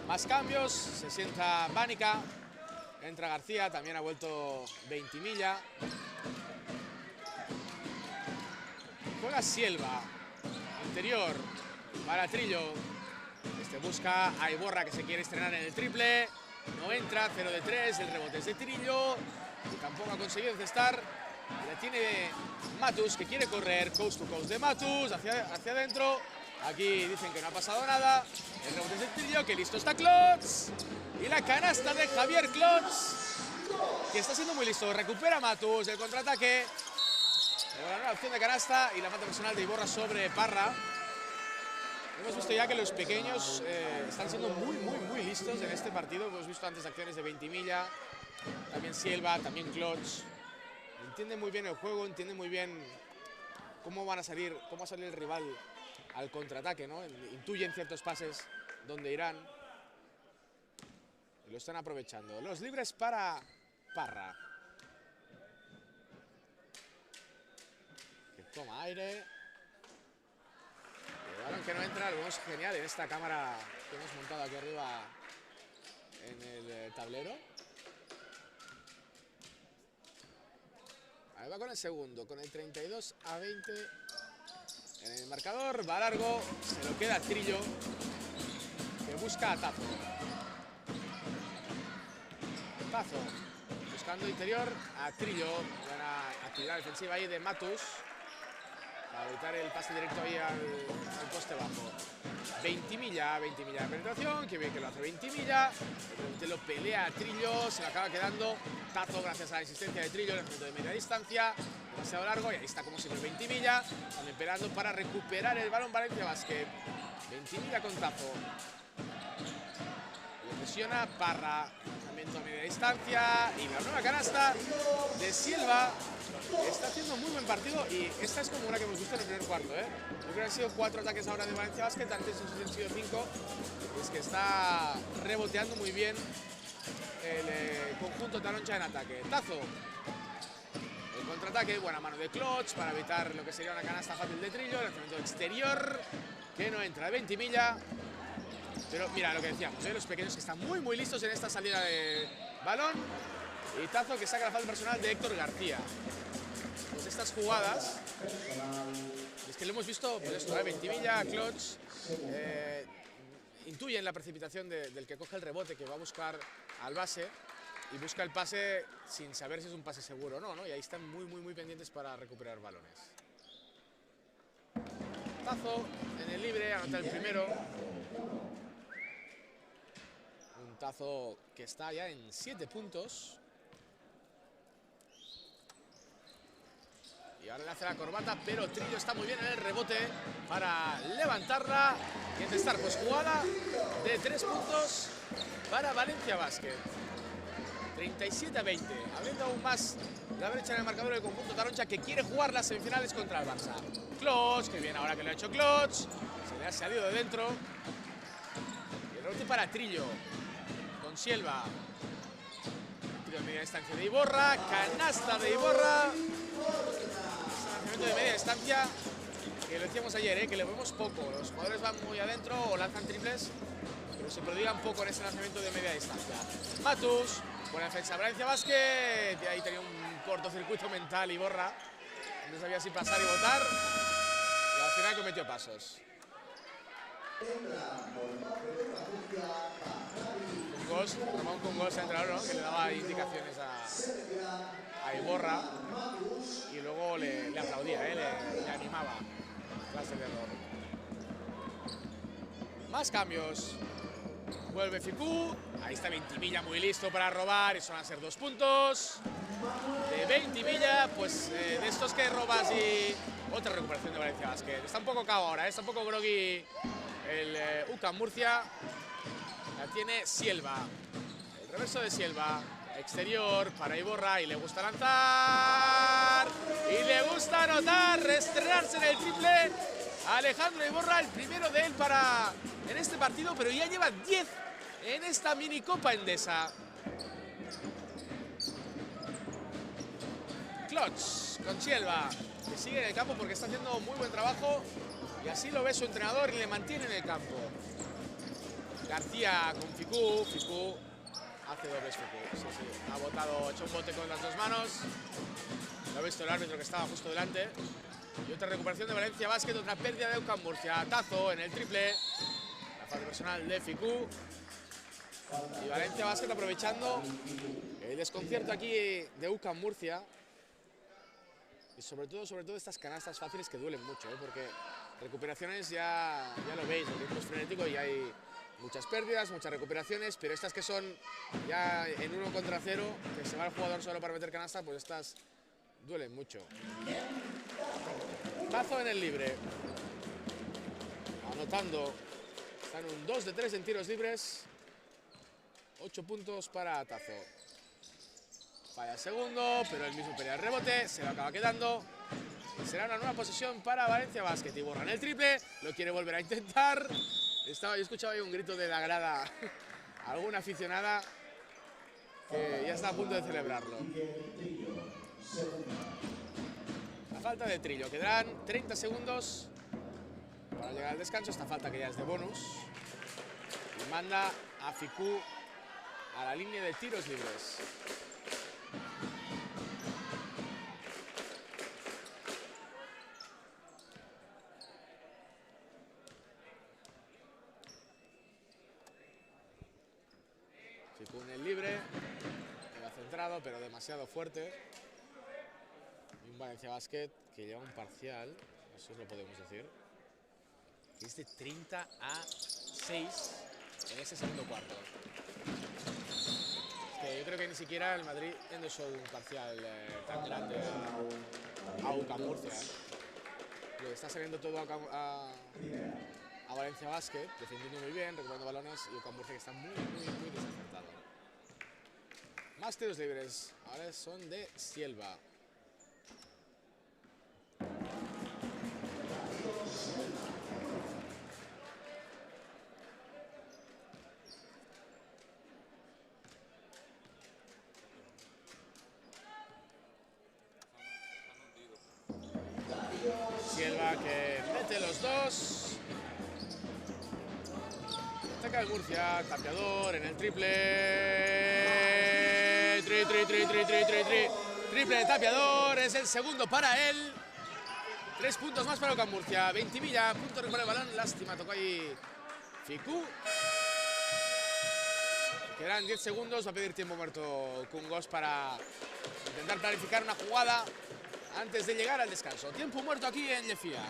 Más cambios, se sienta Banica, entra García, también ha vuelto Ventimiglia. Juega Silva, interior para Trillo. Este busca a Iborra, que se quiere estrenar en el triple. No entra, 0 de 3, el rebote es de Trillo. Y tampoco ha conseguido encestar. Le tiene Matus, que quiere correr, coast to coast de Matus, hacia adentro. Aquí dicen que no ha pasado nada. El rebote es de Trillo, que listo está Klotz. Y la canasta de Javier Klotz, que está siendo muy listo. Recupera Matus, el contraataque. La nueva opción de canasta y la falta personal de Iborra sobre Parra. Hemos visto ya que los pequeños están siendo muy listos en este partido. Hemos visto antes acciones de Ventimiglia, también Silva, también Klotz. Entienden muy bien el juego, entienden muy bien cómo va a salir el rival al contraataque, ¿no? Intuyen ciertos pases donde irán y lo están aprovechando. Los libres para Parra, que toma aire. El balón que no entra, lo vemos genial en esta cámara que hemos montado aquí arriba en el tablero. Ahí va con el segundo, con el 32-20 en el marcador. Va largo, se lo queda Trillo, que busca a Tazo. Tazo buscando interior a Trillo. Buena actividad defensiva ahí de Matus, para evitar el pase directo ahí al poste bajo. Ventimiglia de penetración, que bien que lo hace Ventimiglia. El lo pelea a Trillo, se lo acaba quedando Tazo gracias a la insistencia de Trillo en el momento de media distancia. Demasiado largo y ahí está como siempre Ventimiglia, están esperando para recuperar el balón Valencia Basket. Ventimiglia con Tazo. Lo presiona Parra, lanzamiento a media distancia y la nueva canasta de Silva. Está haciendo muy buen partido y esta es como una que hemos visto en el primer cuarto, ¿eh? Yo creo que han sido 4 ataques ahora de Valencia Basket, antes han sido 5. Es que está reboteando muy bien el conjunto taroncha en ataque. Tazo, el contraataque, buena mano de Klotz para evitar lo que sería una canasta fácil de Trillo. El lanzamiento exterior que no entra de Ventimiglia. Pero mira lo que decíamos, los pequeños que están muy listos en esta salida de balón. Y Tazo, que saca la falta personal de Héctor García. Pues estas jugadas, es que lo hemos visto, pues esto, Ventimiglia, Klotz, intuyen la precipitación del que coge el rebote, que va a buscar al base y busca el pase sin saber si es un pase seguro o no, y ahí están muy pendientes para recuperar balones. Tazo en el libre, anota el primero. Un Tazo que está ya en 7 puntos. Y ahora le hace la corbata, pero Trillo está muy bien en el rebote para levantarla y encestar. Pues jugada de 3 puntos para Valencia Basket. 37-20, abriendo aún más la brecha en el marcador del conjunto taroncha, que quiere jugar las semifinales contra el Barça. Klotz, que bien ahora que lo ha hecho Klotz, se le ha salido de dentro. Y el rebote para Trillo, con Silva. Trillo en media distancia de Iborra, canasta de Iborra. De media distancia, que lo decíamos ayer, que le vemos poco. Los jugadores van muy adentro o lanzan triples, pero se prodigan poco en ese lanzamiento de media distancia. Matus, buena defensa Valencia Basket, y ahí tenía un cortocircuito mental Iborra, no sabía si pasar y botar, y al final cometió pasos. Ramón Cungos, entrenador, ¿no? Que le daba indicaciones a Iborra y luego le aplaudía, le animaba tras el error. Más cambios. Vuelve Ficú. Ahí está Ventimilla muy listo para robar. Eso van a ser 2 puntos. De Ventimilla, pues de estos que robas y otra recuperación de Valencia Basket. Está un poco cao ahora, está un poco groggy el UCAM Murcia. La tiene Sielva. El reverso de Sielva. Exterior para Iborra y le gusta lanzar. Y le gusta anotar, estrenarse en el triple. Alejandro Iborra, el primero de él en este partido, pero ya lleva 10 en esta mini Copa Endesa. Klotz con Sielva, que sigue en el campo porque está haciendo muy buen trabajo y así lo ve su entrenador y le mantiene en el campo. García con Ficú. Ficú hace dobles Ficú. Sí. Ha botado, hecho un bote con las 2 manos. Lo ha visto el árbitro que estaba justo delante. Y otra recuperación de Valencia Basket, otra pérdida de UCAM Murcia. Tazo en el triple. La falta personal de Ficú. Y Valencia Basket aprovechando el desconcierto aquí de UCAM Murcia. Y sobre todo estas canastas fáciles que duelen mucho, porque recuperaciones ya lo veis, el ritmo es frenético y hay muchas pérdidas, muchas recuperaciones, pero estas que son ya en 1 contra 0, que se va el jugador solo para meter canasta, pues estas duelen mucho. Tazo en el libre. Anotando. Están un 2 de 3 en tiros libres. 8 puntos para Tazo. Falla el segundo, pero el mismo pelea el rebote, se lo acaba quedando. Y será una nueva posesión para Valencia Basket. Y borran el triple, lo quiere volver a intentar. Yo escuchaba ahí un grito de la grada, alguna aficionada que ya está a punto de celebrarlo. La falta de Trillo, quedarán 30 segundos para llegar al descanso. Esta falta que ya es de bonus. Y manda a Ficú a la línea de tiros libres. Ficú en el libre, queda centrado pero demasiado fuerte. Y un Valencia Basket que lleva un parcial, eso lo podemos decir, que es de 30-6 en ese segundo cuarto. Es que yo creo que ni siquiera el Madrid endosó un parcial tan grande a UCAM Murcia. Le está saliendo todo a Valencia Basket, defendiendo muy bien, recuperando balones, y UCAM Murcia que está muy desacertado. Más tiros libres, ahora son de Sielva. Sielva que mete los 2. Ataca el Murcia, tapiador en el triple. Triple de tapiador, es el segundo para él. 3 puntos más para UCAM Murcia. Ventimilla, punto de recuperar el balón. Lástima, tocó ahí Ficú. Quedan 10 segundos, va a pedir tiempo muerto Cungos para intentar planificar una jugada antes de llegar al descanso. Tiempo muerto aquí en Llefía.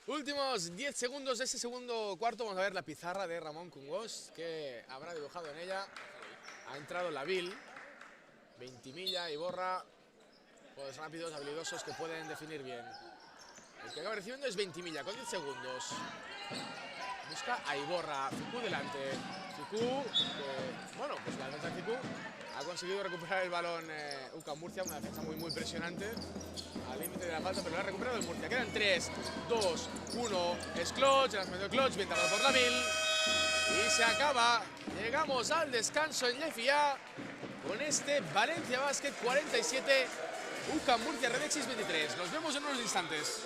Últimos 10 segundos de ese segundo cuarto. Vamos a ver la pizarra de Ramón Cungós, que habrá dibujado en ella. Ha entrado Lavil, Ventimilla y Iborra, jugadores rápidos, habilidosos que pueden definir bien. El que acaba recibiendo es Ventimilla con 10 segundos. Busca a Iborra, Ficú delante. Ficú, que, bueno, pues la defensa de Ficú ha conseguido recuperar el balón UCAM Murcia, una defensa muy presionante al límite de la falta, pero lo ha recuperado el Murcia. Quedan 3, 2, 1, es Clutch, lanzamiento de Clutch, bien tapado por Lavil. Y se acaba, llegamos al descanso en Llefià con este Valencia Basket 47, UCAM Murcia Redexis 23. Nos vemos en unos instantes.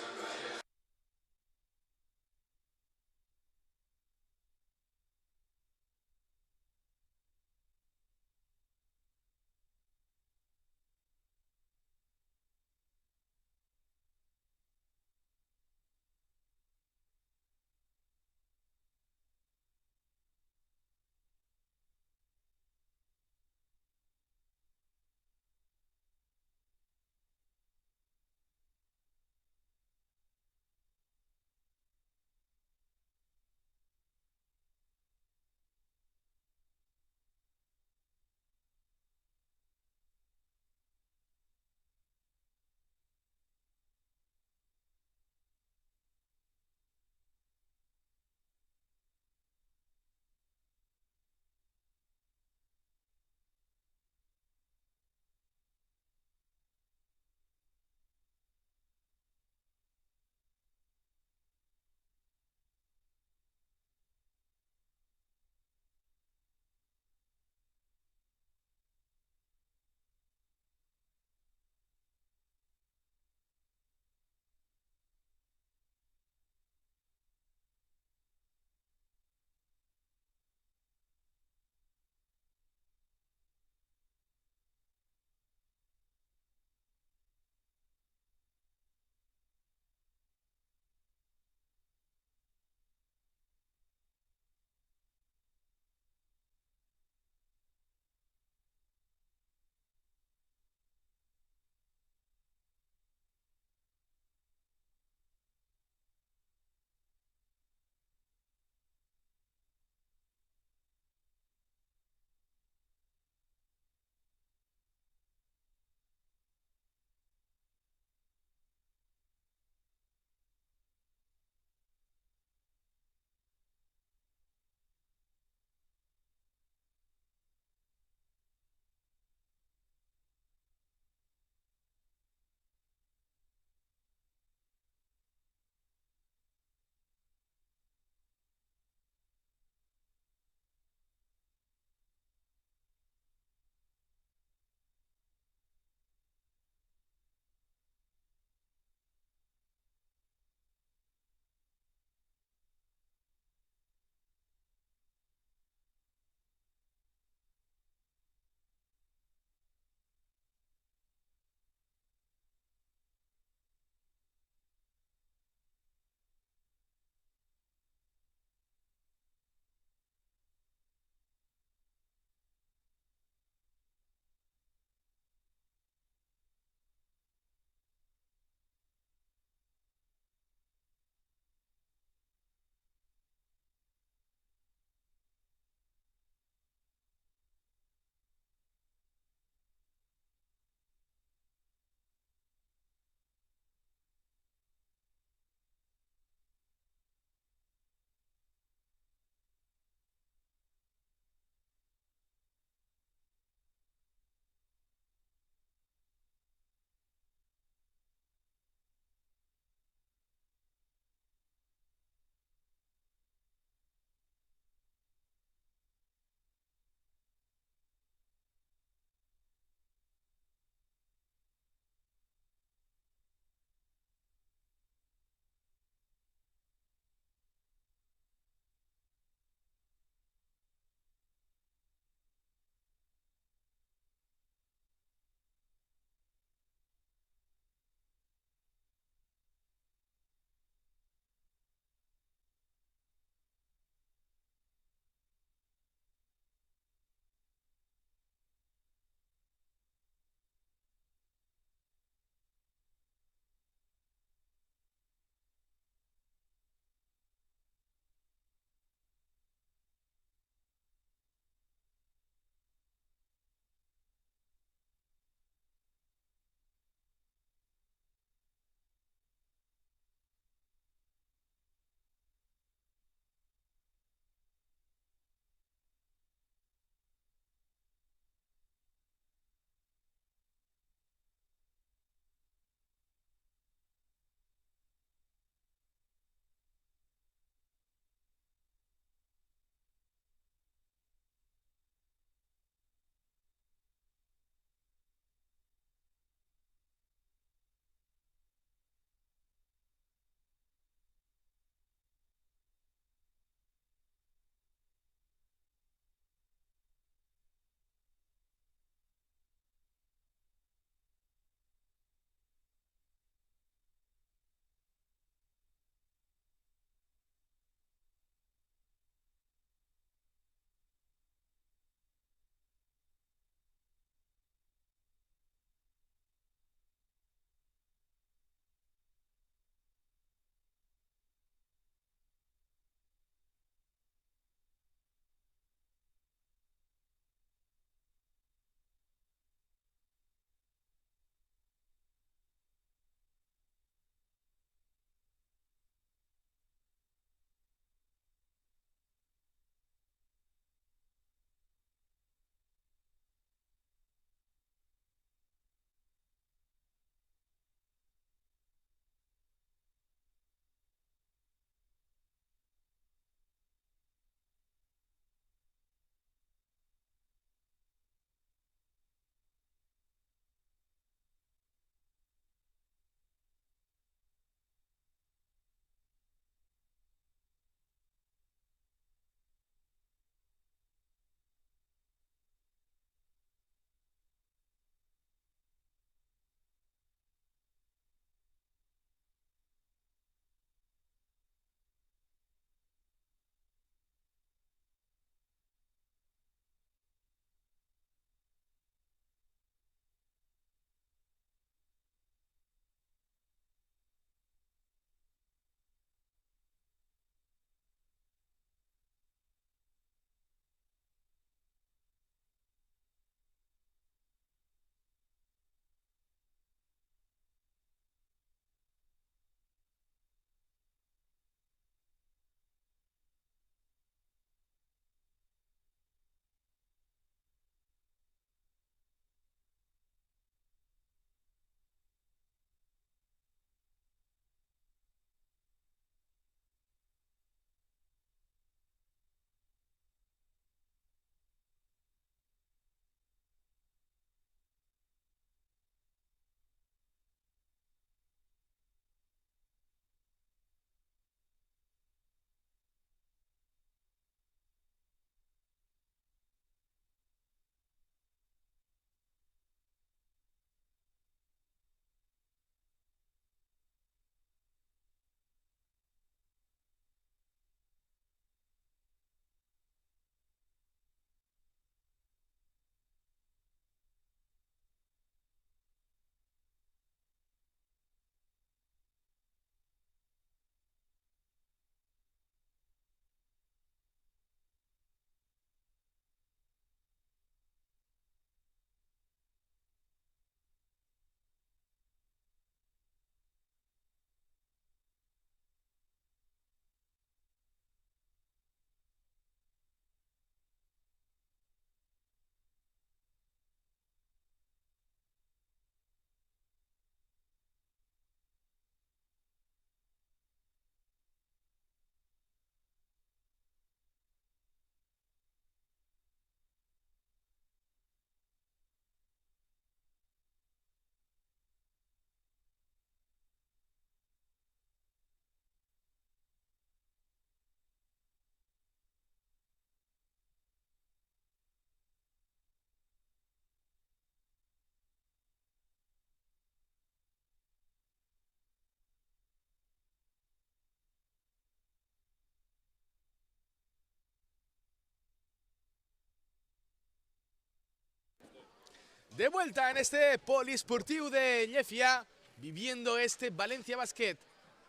De vuelta en este Poliesportiu de Llefià, viviendo este Valencia Basket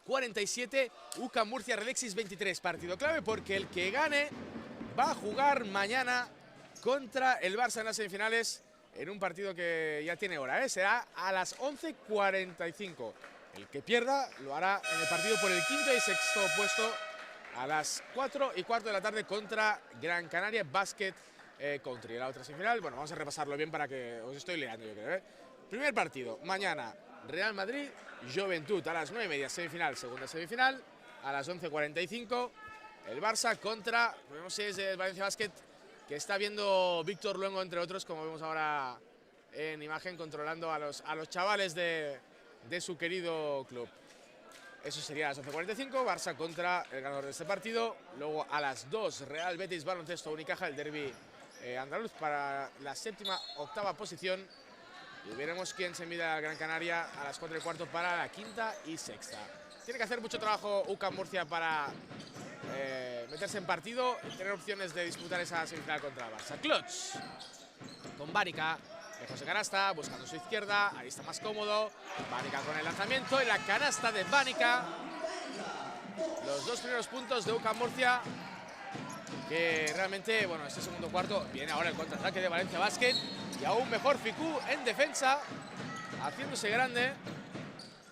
47, UCAM Murcia Redexis 23. Partido clave porque el que gane va a jugar mañana contra el Barça en las semifinales, en un partido que ya tiene hora, ¿eh? Será a las 11:45. El que pierda lo hará en el partido por el quinto y sexto puesto a las 4:15 de la tarde contra Gran Canaria Basket Country. La otra semifinal, bueno, vamos a repasarlo bien para que os estoy liando, yo creo, ¿eh? Primer partido, mañana, Real Madrid, Joventut a las 9:30, semifinal, segunda semifinal, a las 11:45, el Barça contra, no sé, es el Valencia Basket, que está viendo Víctor Luengo, entre otros, como vemos ahora en imagen, controlando a los chavales de su querido club. Eso sería a las 11:45, Barça contra el ganador de este partido. Luego a las 2, Real Betis Baloncesto Unicaja, el derbi andaluz para la séptima, octava posición. Y veremos quién se mide a Gran Canaria a las 4:15 para la quinta y sexta. Tiene que hacer mucho trabajo UCAM Murcia para meterse en partido y tener opciones de disputar esa semifinal contra el Barça. Klotz con Banica, lejos de canasta, buscando su izquierda, ahí está más cómodo. Banica con el lanzamiento y la canasta de Banica. Los dos primeros puntos de UCAM Murcia, que realmente, bueno, este segundo cuarto viene ahora el contraataque de Valencia Basket y aún mejor Ficú en defensa, haciéndose grande.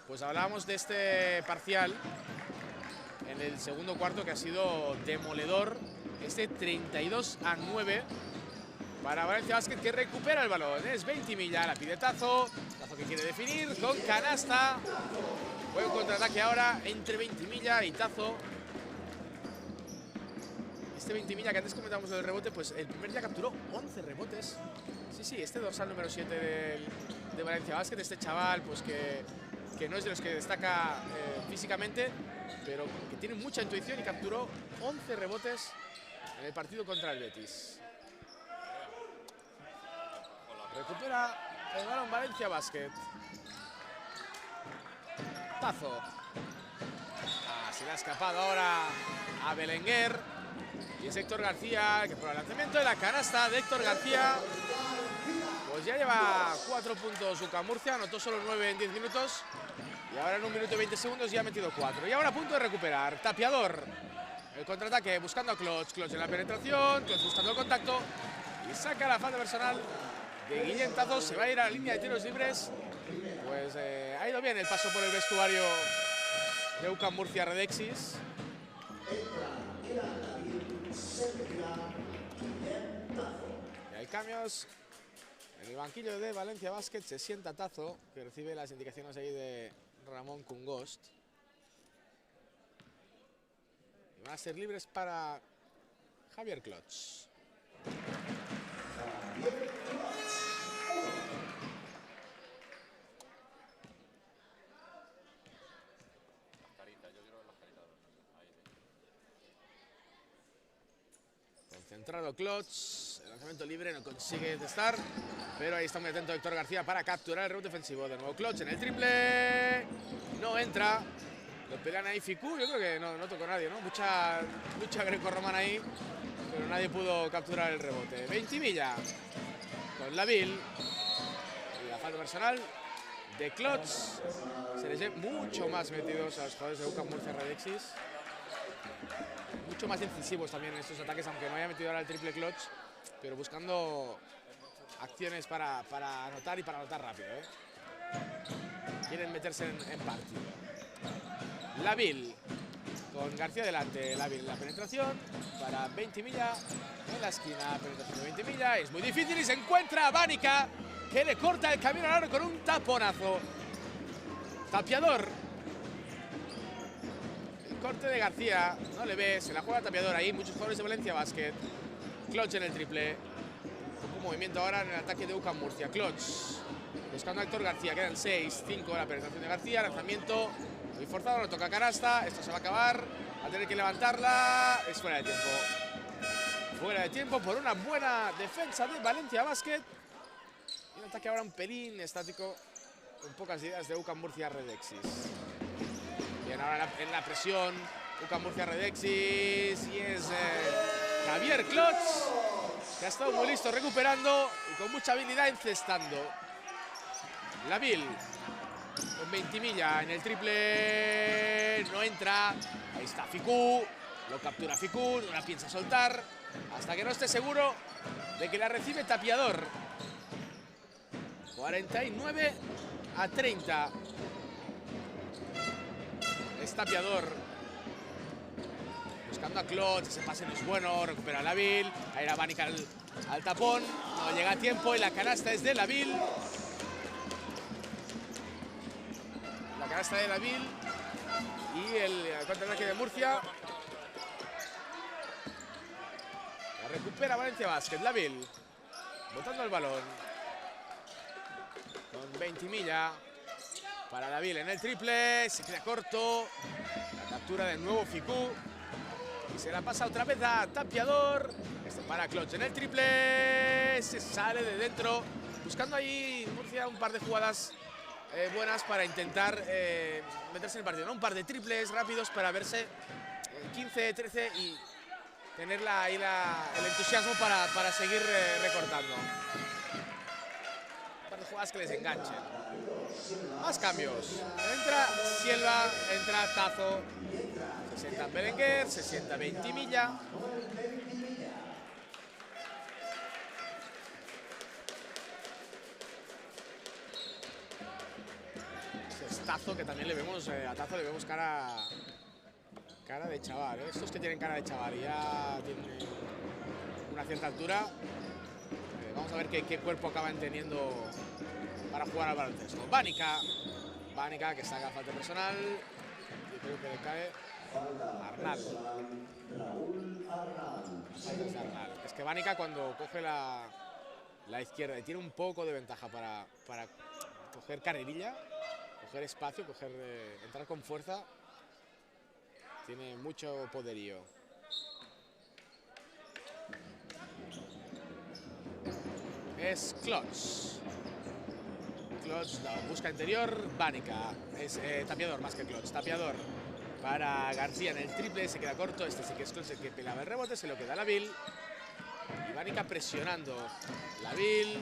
Pues hablábamos de este parcial en el segundo cuarto que ha sido demoledor, este 32-9 para Valencia Basket, que recupera el balón. Es Ventimiglia, la pide Tazo, Tazo que quiere definir con canasta. Buen contraataque ahora entre Ventimiglia y Tazo. Este Ventimiglia, que antes comentábamos del rebote, pues el primer día capturó 11 rebotes. Sí, este dorsal número 7 de Valencia Basket, este chaval, pues que no es de los que destaca físicamente, pero que tiene mucha intuición y capturó 11 rebotes en el partido contra el Betis. Recupera el balón Valencia Basket. Tazo. Se le ha escapado ahora a Belenguer. Y es Héctor García que por el lanzamiento de la canasta de Héctor García. Pues ya lleva 4 puntos UCAM Murcia, anotó solo 9 en 10 minutos. Y ahora en 1 minuto y 20 segundos ya ha metido 4. Y ahora a punto de recuperar. Tapiador. El contraataque buscando a Klotz. Klotz en la penetración. Klotz buscando el contacto. Y saca la falta personal de Guillem Tazo. Se va a ir a la línea de tiros libres. Pues ha ido bien el paso por el vestuario de UCAM Murcia Redexis. Y hay cambios. En el banquillo de Valencia Basket se sienta Tazo, que recibe las indicaciones ahí de Ramón Kungost. Y van a ser libres para Javier Klotz. Concentrado Klotz, el lanzamiento libre no consigue testar, pero ahí está muy atento Héctor García para capturar el rebote defensivo. De nuevo Klotz en el triple, no entra, lo pelean ahí Ficú, yo creo que no tocó nadie, ¿no? Mucha lucha grecorromana ahí, pero nadie pudo capturar el rebote. Ventimiglia con Laville, y la falta personal de Klotz. Se les ve mucho más metidos a los jugadores de UCAM Murcia Redexis. Mucho más incisivos también en estos ataques, aunque no haya metido ahora el triple Klotz, pero buscando acciones para anotar y para anotar rápido, ¿eh? Quieren meterse en partido. Laville con García delante. Laville en la penetración para Ventimiglia en la esquina. Penetración de Ventimiglia, es muy difícil y se encuentra a Banica, que le corta el camino al aro con un taponazo. Tapiador. Corte de García, no le ve, se la juega Tapiador ahí, muchos jugadores de Valencia Basket. Klotz en el triple. Un movimiento ahora en el ataque de UCAM Murcia. Klotz buscando a Héctor García, quedan 6, 5, la penetración de García, lanzamiento muy forzado, no toca canasta, esto se va a acabar, va a tener que levantarla, es fuera de tiempo. Fuera de tiempo por una buena defensa de Valencia Basket. Y un ataque ahora un pelín estático, con pocas ideas de UCAM Murcia Redexis. Bien, ahora en la presión, UCAM Murcia Redexis, y es Javier Klotz, que ha estado muy listo recuperando y con mucha habilidad encestando. Laville con Ventimiglia en el triple, no entra. Ahí está Ficú, lo captura Ficú, no la piensa soltar hasta que no esté seguro de que la recibe Tapiador. 49-30. Es Tapiador buscando a Klotz, ese pase no es bueno, recupera a Laville, ahí era Vanica al tapón, no llega a tiempo y la canasta es de Laville. La canasta de Laville y el contraataque de Murcia. La recupera Valencia Basket, Laville botando el balón con Ventimiglia para Laville en el triple, se queda corto, la captura de nuevo Ficú y se la pasa otra vez a Tapiador. Este para Klotz en el triple, se sale de dentro, buscando ahí Murcia un par de jugadas buenas para intentar meterse en el partido, ¿no? Un par de triples rápidos para verse 15-13 y tener ahí el entusiasmo para seguir recortando. Un par de jugadas que les enganchen. Más cambios. Entra Sielva, entra Tazo. Se sienta Berenguer, se sienta Ventimiglia. Tazo, que también le vemos, a Tazo le vemos cara de chaval, ¿eh? Estos que tienen cara de chaval y ya tienen una cierta altura. Vamos a ver qué cuerpo acaban teniendo para jugar al baloncesto. Vanica que saca falta personal. Yo creo que le cae Arnal. Es que Vanica cuando coge la izquierda y tiene un poco de ventaja para coger carrerilla, coger espacio, entrar con fuerza, tiene mucho poderío. Es Klotz. Klotz busca interior, Vanica. Es Tapiador más que Klotz. Tapiador para García en el triple, se queda corto. Este sí que es Klotz el que pelaba el rebote, se lo queda Laville. Y Vanica presionando. Laville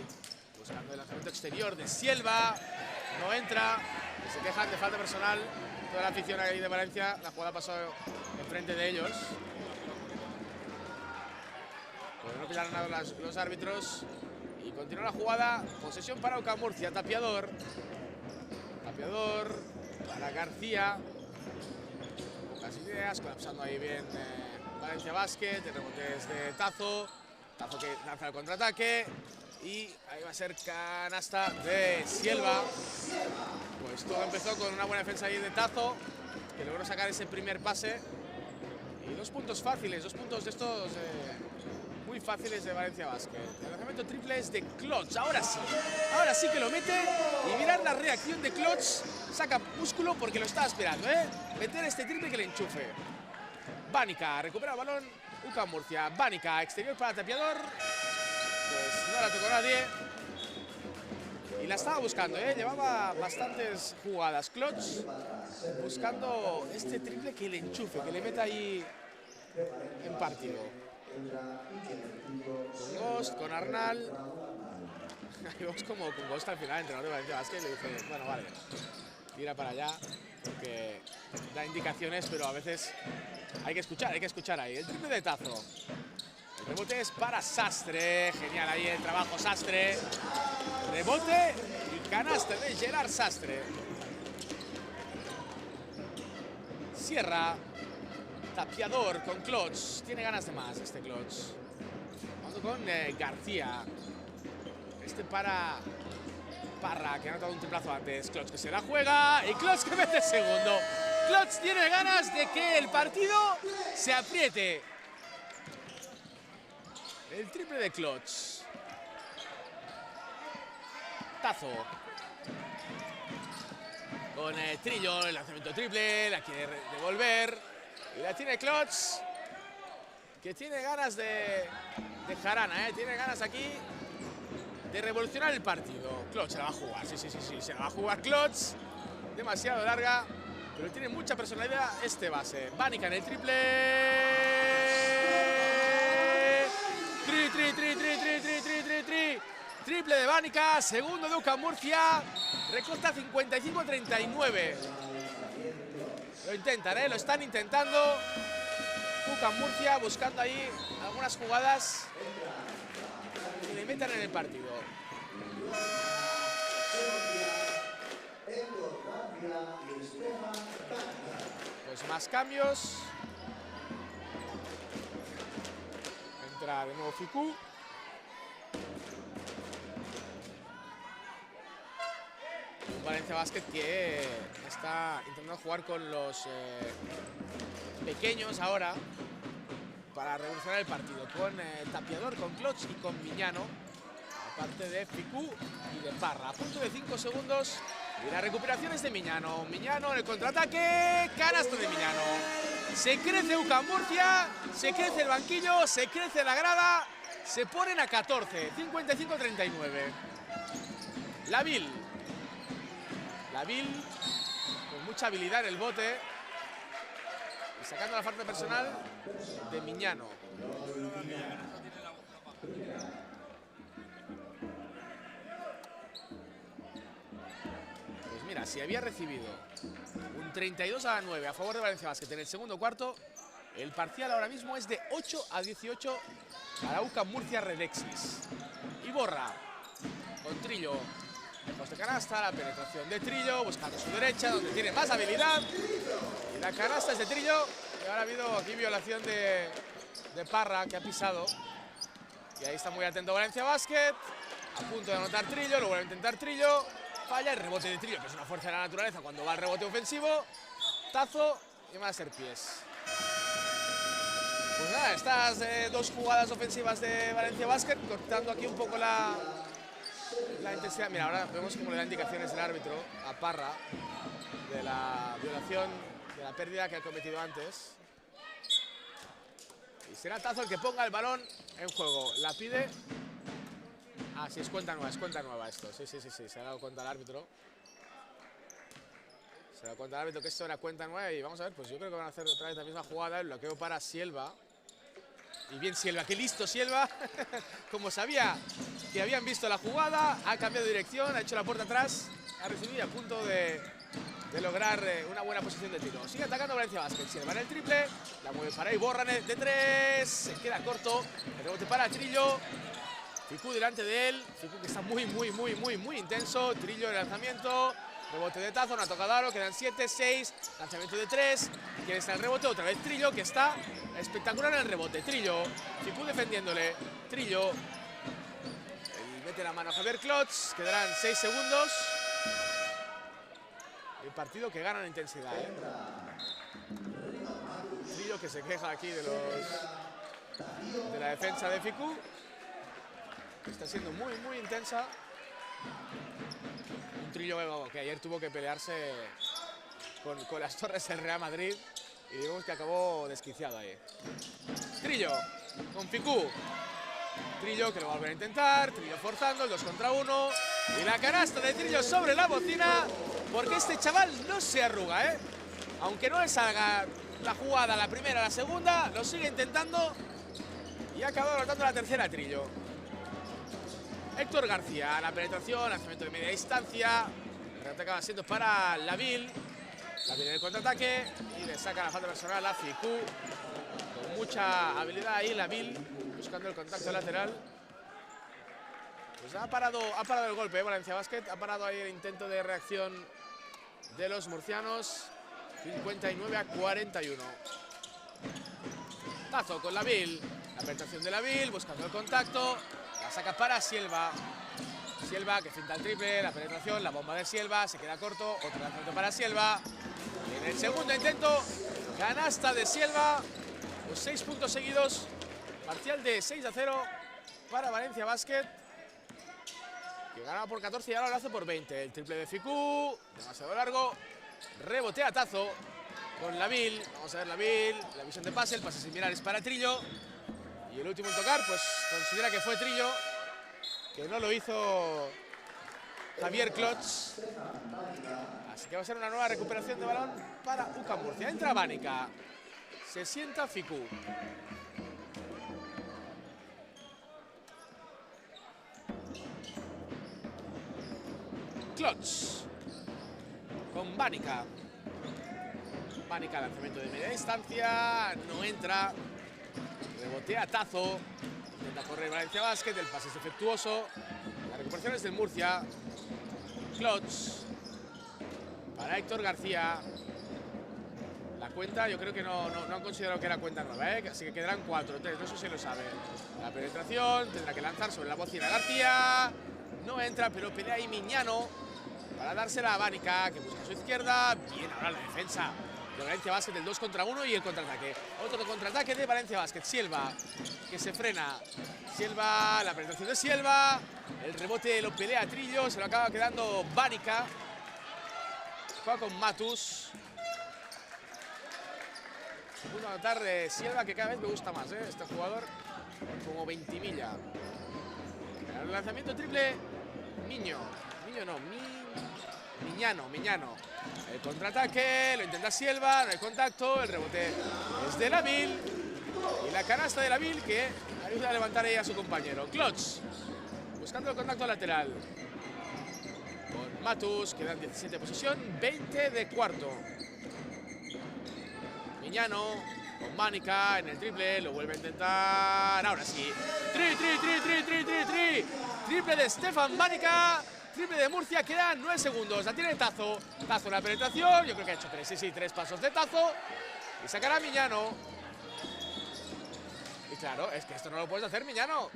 buscando el lanzamiento exterior de Sielva. No entra. Se quejan de falta personal. Toda la afición ahí de Valencia. La jugada pasó enfrente de ellos. Pero no pillaron nada los árbitros. Y continúa la jugada. Posesión para Oca Murcia. Tapiador para García. Pocas ideas. Colapsando ahí bien Valencia Basket. El rebote es de Tazo. Tazo que lanza el contraataque. Y ahí va a ser canasta de Sielva. Pues todo empezó con una buena defensa ahí de Tazo, que logró sacar ese primer pase. Y 2 puntos fáciles, 2 puntos de estos muy fáciles de Valencia Basket. El lanzamiento triple es de Klotz. Ahora sí que lo mete. Y mirad la reacción de Klotz. Saca músculo porque lo estaba esperando, meter este triple que le enchufe. Vanica recupera el balón. Oca Murcia. Vanica, exterior para Tapiador. Pues no la tocó nadie. Y la estaba buscando, llevaba bastantes jugadas. Klotz buscando este triple que le enchufe, que le meta ahí en partido. Con Ghost, con Arnal. Ahí vamos como con Ghost al final, entrenador de Valencia Basket, le dice, bueno, vale, tira para allá, porque da indicaciones, pero a veces hay que escuchar ahí. El triple de Tazo. El rebote es para Sastre. Genial ahí el trabajo Sastre. Rebote y canasta de Gerard Sastre. Cierra Tapiador con Klotz. Tiene ganas de más este Klotz. Vamos con García. Este para Parra, que ha anotado un triplazo antes. Klotz que se la juega y Klotz que mete segundo. Klotz tiene ganas de que el partido se apriete. El triple de Klotz. Tazo. Con Trillo, el lanzamiento triple, la quiere devolver. Y la tiene Klotz, que tiene ganas de jarana, tiene ganas aquí de revolucionar el partido. Klotz se la va a jugar, sí, se la va a jugar Klotz. Demasiado larga, pero tiene mucha personalidad este base. Vanica en el triple. Tri. Triple de Vánica, segundo de UCAM Murcia. Recorta 55-39. Lo intentan, lo están intentando. UCAM Murcia buscando ahí algunas jugadas que le metan en el partido. Pues más cambios. Entra de nuevo Ficú. Valencia Basket que está intentando jugar con los pequeños ahora para revolucionar el partido. Con Tapiador, con Klotz y con Miñano. Aparte de Ficú y de Parra. A punto de 5 segundos. Y la recuperación es de Miñano. Miñano en el contraataque. Canasto de Miñano. Se crece UCAM Murcia. Se crece el banquillo. Se crece la grada. Se ponen a 14. 55-39. Lavil con mucha habilidad en el bote. Y sacando la falta personal de Miñano. Pues mira, si había recibido un 32-9 a favor de Valencia Basket en el segundo cuarto, el parcial ahora mismo es de 8-18 para UCAM Murcia Redexis. Iborra con Trillo. Lejos de canasta, la penetración de Trillo, buscando su derecha, donde tiene más habilidad. Y la canasta es de Trillo. Y ahora ha habido aquí violación de Parra, que ha pisado. Y ahí está muy atento Valencia Basket. A punto de anotar Trillo, lo vuelve a intentar Trillo. Falla el rebote de Trillo, que es una fuerza de la naturaleza cuando va al rebote ofensivo. Tazo y van a ser pies. Pues nada, estas dos jugadas ofensivas de Valencia Basket, cortando aquí un poco la intensidad. Mira, ahora vemos cómo le da indicaciones el árbitro a Parra de la violación, de la pérdida que ha cometido antes. Y será Tazo el que ponga el balón en juego. La pide. Ah, sí, es cuenta nueva esto. Sí, se ha dado cuenta el árbitro. Se ha dado cuenta el árbitro que esto era cuenta nueva y vamos a ver, pues yo creo que van a hacer otra vez la misma jugada, el bloqueo para Sielva. Y bien Sielva, qué listo Sielva. Como sabía que habían visto la jugada, ha cambiado de dirección, ha hecho la puerta atrás, ha recibido y a punto de lograr una buena posición de tiro. Sigue atacando Valencia Basket, Sielva en el triple, la mueve para Iborra de 3, se queda corto, el rebote para Trillo. Ficú delante de él, Ficú que está muy intenso, Trillo en el lanzamiento, rebote de Tazo, una tocada aro, quedan 7, 6, lanzamiento de 3, quiere estar el rebote, otra vez Trillo que está espectacular en el rebote, Trillo, Ficú defendiéndole, Trillo, él mete la mano a Javier Klotz, quedarán 6 segundos, el partido que gana en intensidad, Trillo que se queja aquí de la defensa de Ficú. Está siendo muy intensa. Un Trillo que ayer tuvo que pelearse con las torres del Real Madrid. Y digamos que acabó desquiciado ahí. Trillo con Ficú. Trillo que lo va a volver a intentar. Trillo forzando el 2 contra 1. Y la canasta de Trillo sobre la bocina. Porque este chaval no se arruga, Aunque no le salga la jugada la primera la segunda, lo sigue intentando. Y ha acabado anotando la tercera Trillo. Héctor García, la penetración, lanzamiento de media distancia. El rebote acaba siendo para Lavil. Lavil en el contraataque y le saca la falta personal a Ficú. Con mucha habilidad ahí Lavil, buscando el contacto lateral. Pues ha parado el golpe, Valencia Basket. Ha parado ahí el intento de reacción de los murcianos. 59-41. Tazo con Lavil. La penetración de Lavil, buscando el contacto. La saca para Sielva. Sielva que finta el triple, la penetración, la bomba de Sielva, se queda corto, otro lanzamiento para Sielva. Y en el segundo intento, canasta de Sielva, los 6 puntos seguidos, parcial de 6-0 para Valencia Basket, que ganaba por 14 y ahora lo hace por 20. El triple de Ficú, demasiado largo, rebotea Tazo con Lavil, vamos a ver Lavil, la visión de pase, el pase similar es para Trillo. Y el último en tocar, pues considera que fue Trillo, que no lo hizo Javier Klotz. Así que va a ser una nueva recuperación de balón para UCAM Murcia. Entra Vánica, se sienta Ficú. Klotz con Banica. Banica, lanzamiento de media distancia, no entra. Rebotea Tazo. Intenta correr Valencia Basket, el pase es defectuoso. La recuperación es del Murcia. Klotz para Héctor García. La cuenta, yo creo que no han considerado que era cuenta nueva, así que quedarán 4-3, no sé si lo sabe. La penetración, tendrá que lanzar sobre la bocina García. No entra, pero pelea ahí Miñano para dársela a Banica, que busca a su izquierda. Bien, ahora la defensa de Valencia Basket, el 2 contra 1 y el contraataque. Otro contraataque de Valencia Basket. Sielva, que se frena. Sielva, la penetración de Sielva. El rebote lo pelea Trillo, se lo acaba quedando Banica. Juega con Matus. Segundo anotar de Sielva, que cada vez me gusta más, este jugador, como 20 milla. El lanzamiento triple, Miñano. El contraataque, lo intenta Sielva, no hay contacto, el rebote es de Lavil. Y la canasta de Lavil que ayuda a levantar ahí a su compañero. Klotz, buscando el contacto lateral. Con Matus, quedan 17 de posesión, 20 de cuarto. Miñano con Banica en el triple, lo vuelve a intentar. Ahora sí. Triple de Stefan Banica. Triple de Murcia, quedan 9 segundos. La tiene Tazo. Tazo en la penetración. Yo creo que ha hecho 3. Sí, 3 pasos de Tazo. Y sacará a Miñano. Y claro, es que esto no lo puedes hacer, Miñano.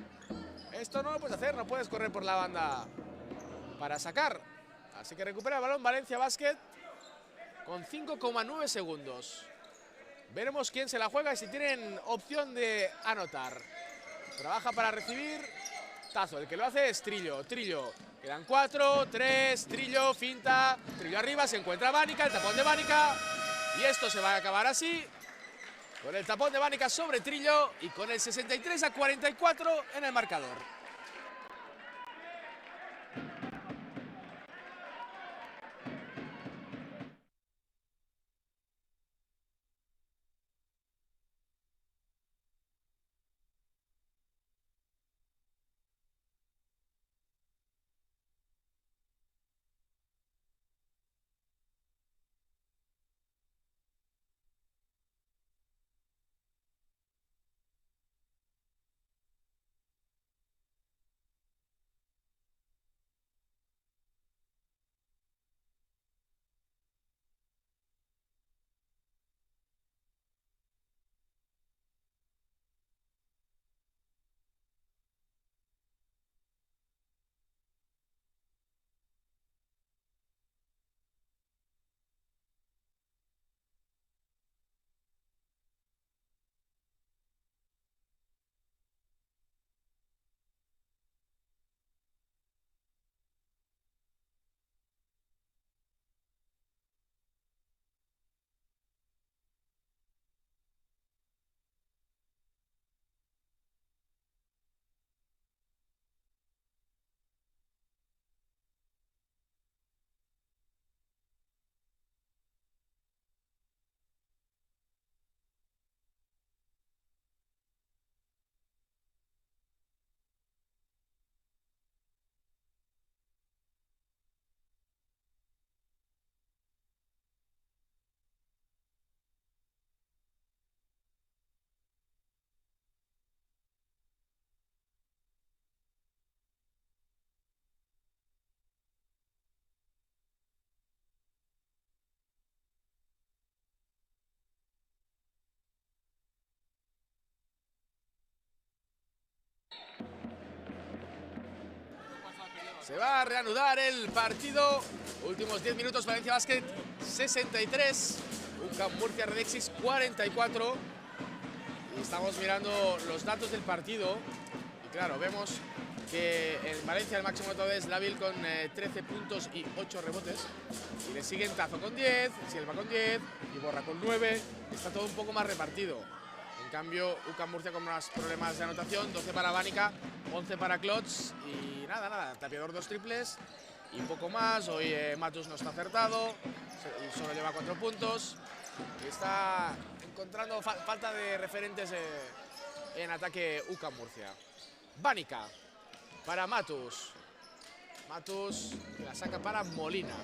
Esto no lo puedes hacer. No puedes correr por la banda para sacar. Así que recupera el balón Valencia Basket con 5,9 segundos. Veremos quién se la juega y si tienen opción de anotar. Trabaja para recibir Tazo, el que lo hace es Trillo. Quedan 4, 3, Trillo, finta, Trillo arriba, se encuentra Banica, el tapón de Banica. Y esto se va a acabar así, con el tapón de Banica sobre Trillo y con el 63-44 en el marcador. Se va a reanudar el partido. Últimos 10 minutos, Valencia Basket 63, UCAM Murcia Redexis 44. Y estamos mirando los datos del partido. Y claro, vemos que en Valencia el máximo anotador es Lavil con 13 puntos y 8 rebotes. Y le siguen Tazo con 10, Sielva con 10, Iborra con 9. Está todo un poco más repartido. En cambio, UCAM Murcia con más problemas de anotación, 12 para Banica, 11 para Klotz y nada, Tapiador 2 triples y poco más. Hoy Matus no está acertado, solo lleva 4 puntos y está encontrando falta de referentes en ataque UCAM Murcia. Banica para Matus, Matus, que la saca para Molina.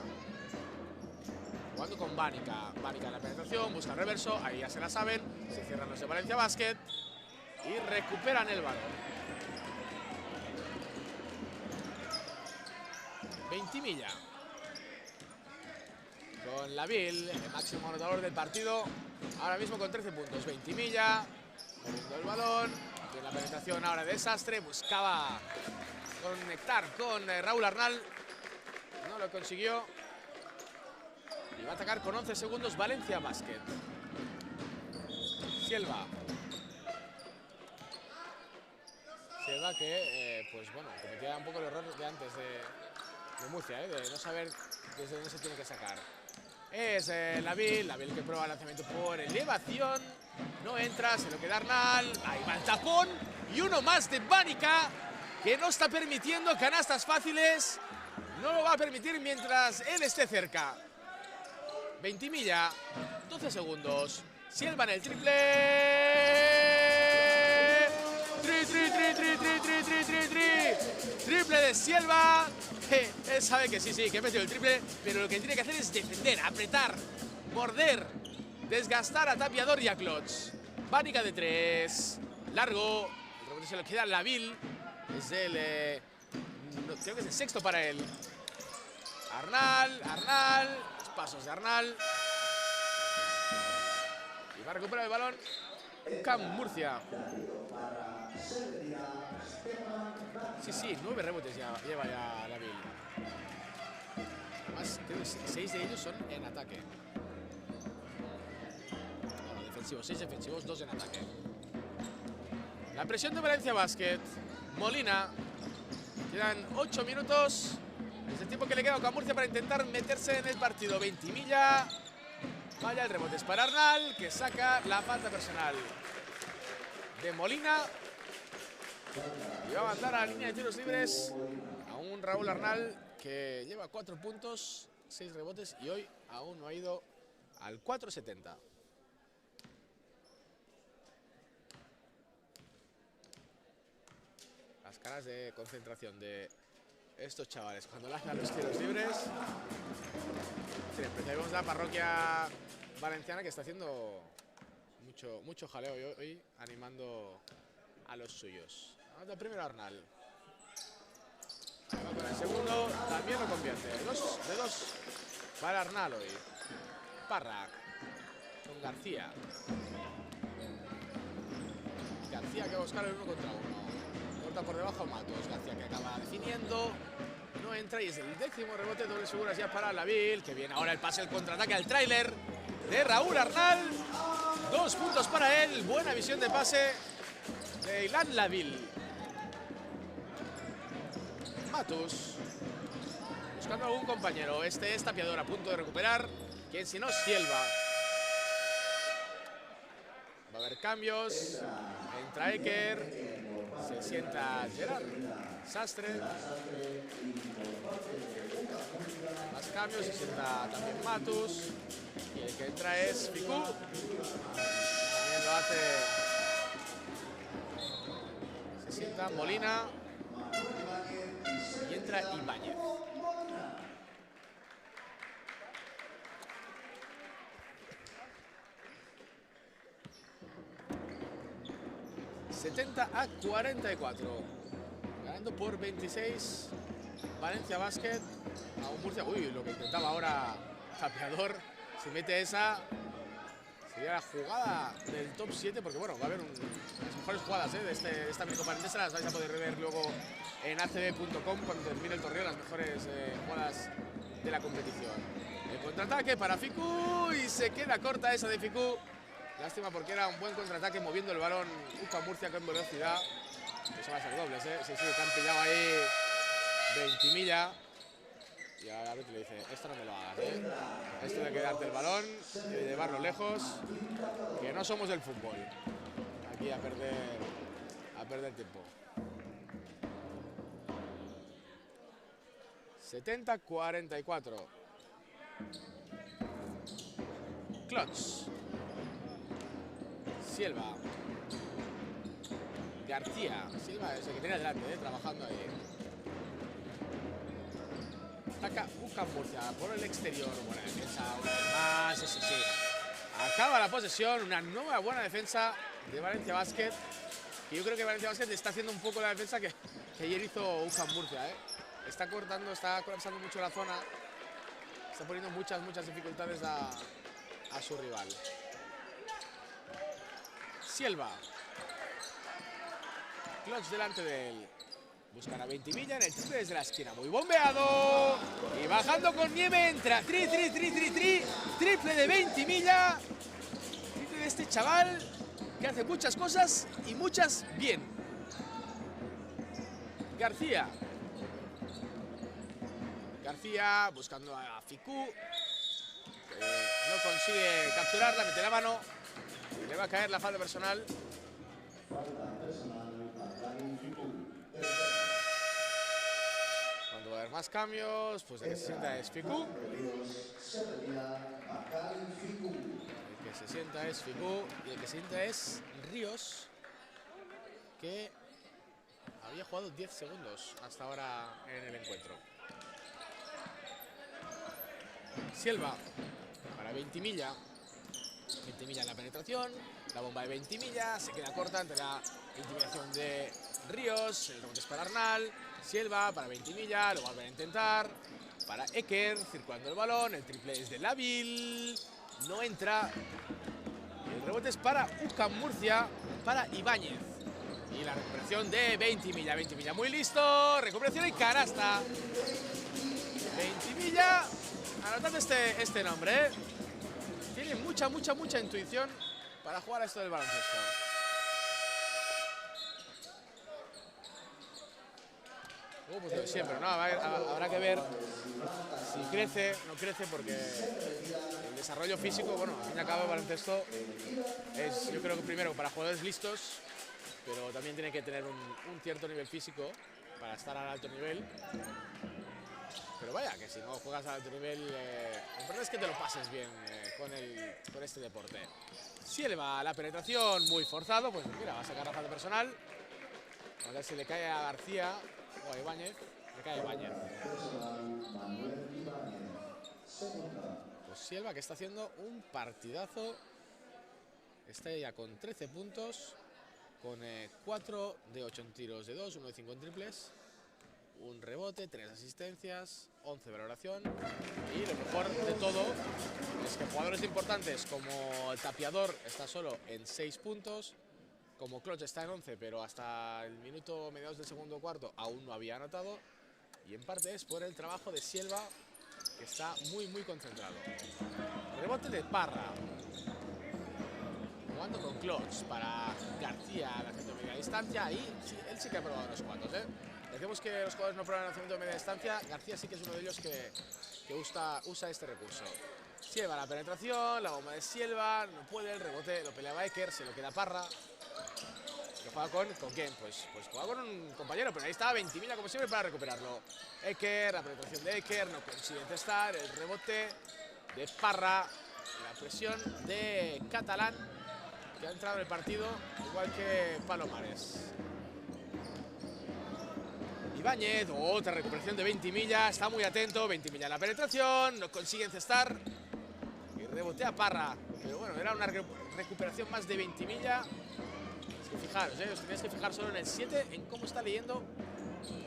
Jugando con Vánica. Vánica en la penetración, busca el reverso. Ahí ya se la saben. Se cierran los de Valencia Basket. Y recuperan el balón. 20 con Laville, el máximo anotador del partido. Ahora mismo con 13 puntos. 20 moviendo el balón. Y en la penetración ahora desastre. Buscaba conectar con Raúl Arnal. No lo consiguió. Y va a atacar con 11 segundos Valencia Basket. Silva. Silva que, pues bueno, cometía un poco el error de antes de Murcia, de no saber desde dónde se tiene que sacar. Es Laville que prueba el lanzamiento por elevación. No entra, se lo queda Arnal. Ahí va el tapón. Y uno más de Vánica, que no está permitiendo canastas fáciles. No lo va a permitir mientras él esté cerca. 20 12 segundos. Silva en el triple. Triple de Silva. Él sabe que sí, que ha metido el triple, pero lo que tiene que hacer es defender, apretar, morder, desgastar a Tapiador y a Klotz. Vánica de 3. Largo. El rebote se lo queda Laville. Es el... creo que es el sexto para él. Arnal. Los pasos de Arnal. Y va a recuperar el balón UCAM Murcia. Sí, 9 rebotes lleva ya Laville. Además, creo que 6 de ellos son en ataque. No, defensivos, 6 defensivos, 2 en ataque. La presión de Valencia Basket. Molina. Quedan 8 minutos. Es el tiempo que le queda a UCAM Murcia para intentar meterse en el partido. 20 Vaya, el rebote es para Arnal, que saca la falta personal de Molina. Y va a mandar a la línea de tiros libres a un Raúl Arnal que lleva 4 puntos, 6 rebotes y hoy aún no ha ido al 4.70. Las caras de concentración de estos chavales cuando lanzan los tiros libres. Siempre vemos la parroquia valenciana que está haciendo mucho jaleo hoy animando a los suyos. Anota primero Arnal. Va con el segundo, también lo convierte. 2 de 2 para Arnal hoy. Parra con García. García que va a buscar el 1 contra 1. Corta por debajo Matos. García que acaba definiendo. No entra y es el 10º rebote, doble seguras ya para Laville, que viene ahora el pase, el contraataque al tráiler de Raúl Arnal. 2 puntos para él, buena visión de pase de Ilan Laville. Matus buscando a algún compañero. Este es Tapiador a punto de recuperar. Quien si no, Silva. Va a haber cambios. Entra Eker. Se sienta Gerard Sastre. Más cambios. Se sienta también Matus. Y el que entra es Ficú. También lo hace. Se sienta Molina. Y entra Ibáñez. ...70-44... ganando por 26... Valencia Basket... a un Murcia... Uy, lo que intentaba ahora Tapiador... se mete esa... sería la jugada del top 7... porque bueno, va a haber las mejores jugadas de esta minicopa endesa. Las vais a poder ver luego en acb.com cuando termine el torneo, las mejores jugadas de la competición. El contraataque para Ficú y se queda corta esa de Ficú. Lástima porque era un buen contraataque moviendo el balón UCAM Murcia con velocidad. Eso va a ser dobles, Sí, que han pillado ahí 20 y ahora Arbit le dice, esto no me lo hagas, Esto de quedarte el balón y de llevarlo lejos, que no somos del fútbol. Aquí a perder tiempo. 70-44. Klotz. Silva. García. Silva es el que tiene delante, trabajando ahí. Ataca UCAM Murcia por el exterior. Buena defensa una vez más. Sí, sí, sí. Acaba la posesión. Una nueva buena defensa de Valencia Basket. Que yo creo que Valencia Basket está haciendo un poco la defensa que ayer hizo UCAM Murcia. Está cortando, está colapsando mucho la zona. Está poniendo muchas dificultades a su rival. Sielva. Clutch delante de él. Buscan a Ventimilla en el triple desde la esquina. Muy bombeado. Y bajando con nieve entra. Triple de Ventimilla. Triple de este chaval que hace muchas cosas y muchas bien. García buscando a Ficú. No consigue capturarla, mete la mano. Y le va a caer la falta personal. Cuando va a haber más cambios, pues el que se sienta es Ficú. El que se sienta es Ficú y el que se sienta es Ríos, que había jugado 10 segundos hasta ahora en el encuentro. Sielva para Ventimilla. Ventimilla en la penetración. La bomba de Ventimilla se queda corta ante la intimidación de Ríos. El rebote es para Arnal. Sielva para Ventimilla. Lo va a volver a intentar. Para Eker, circulando el balón. El triple es de Lavil. No entra. El rebote es para UCAM Murcia. Para Ibáñez. Y la recuperación de Ventimilla. Ventimilla muy listo. Recuperación y canasta. Ventimilla. Anotad este nombre, Tiene mucha intuición para jugar a esto del baloncesto. Pues lo de siempre, ¿no? Habrá que ver si crece, no crece, porque el desarrollo físico, bueno, al fin y al cabo el baloncesto es, yo creo que primero para jugadores listos, pero también tiene que tener un cierto nivel físico para estar al alto nivel. Pero vaya, que si no juegas al alto nivel, lo importante es que te lo pases bien con este deporte. Sielva la penetración, muy forzado, pues mira, va a sacar la falta personal. A ver si le cae a García o a Ibáñez. Le cae a Ibáñez. Pues Sielva, que está haciendo un partidazo. Está ya con 13 puntos, con 4 de 8 en tiros de 2, 1 de 5 en triples. Un rebote, 3 asistencias, 11 de valoración. Y lo mejor de todo es que jugadores importantes como el Tapiador está solo en 6 puntos, como Clutch está en 11, pero hasta el minuto mediados del segundo cuarto aún no había anotado. Y en parte es por el trabajo de Sielva, que está muy concentrado. Rebote de Parra. Jugando con Clutch para García, lanzamiento de media distancia. Y sí, él sí que ha probado unos cuantos, Decimos que los jugadores no prueban lanzamiento de media distancia. García sí que es uno de ellos que usa este recurso. Sielva la penetración, la bomba de Sielva, no puede, el rebote lo peleaba Eker, se lo queda Parra. Lo juega ¿con quién? Pues juega con un compañero, pero ahí está Ventimilla como siempre para recuperarlo. Eker, la penetración de Eker, no consigue encestar, el rebote de Parra, la presión de Catalán, que ha entrado en el partido, igual que Palomares. Ibáñez, otra recuperación de Ventimilla, está muy atento, Ventimilla en la penetración, no consigue encestar y rebotea Parra, pero bueno, era una recuperación más de Ventimilla. Es que fijaros, os tenéis que fijar solo en el 7, en cómo está leyendo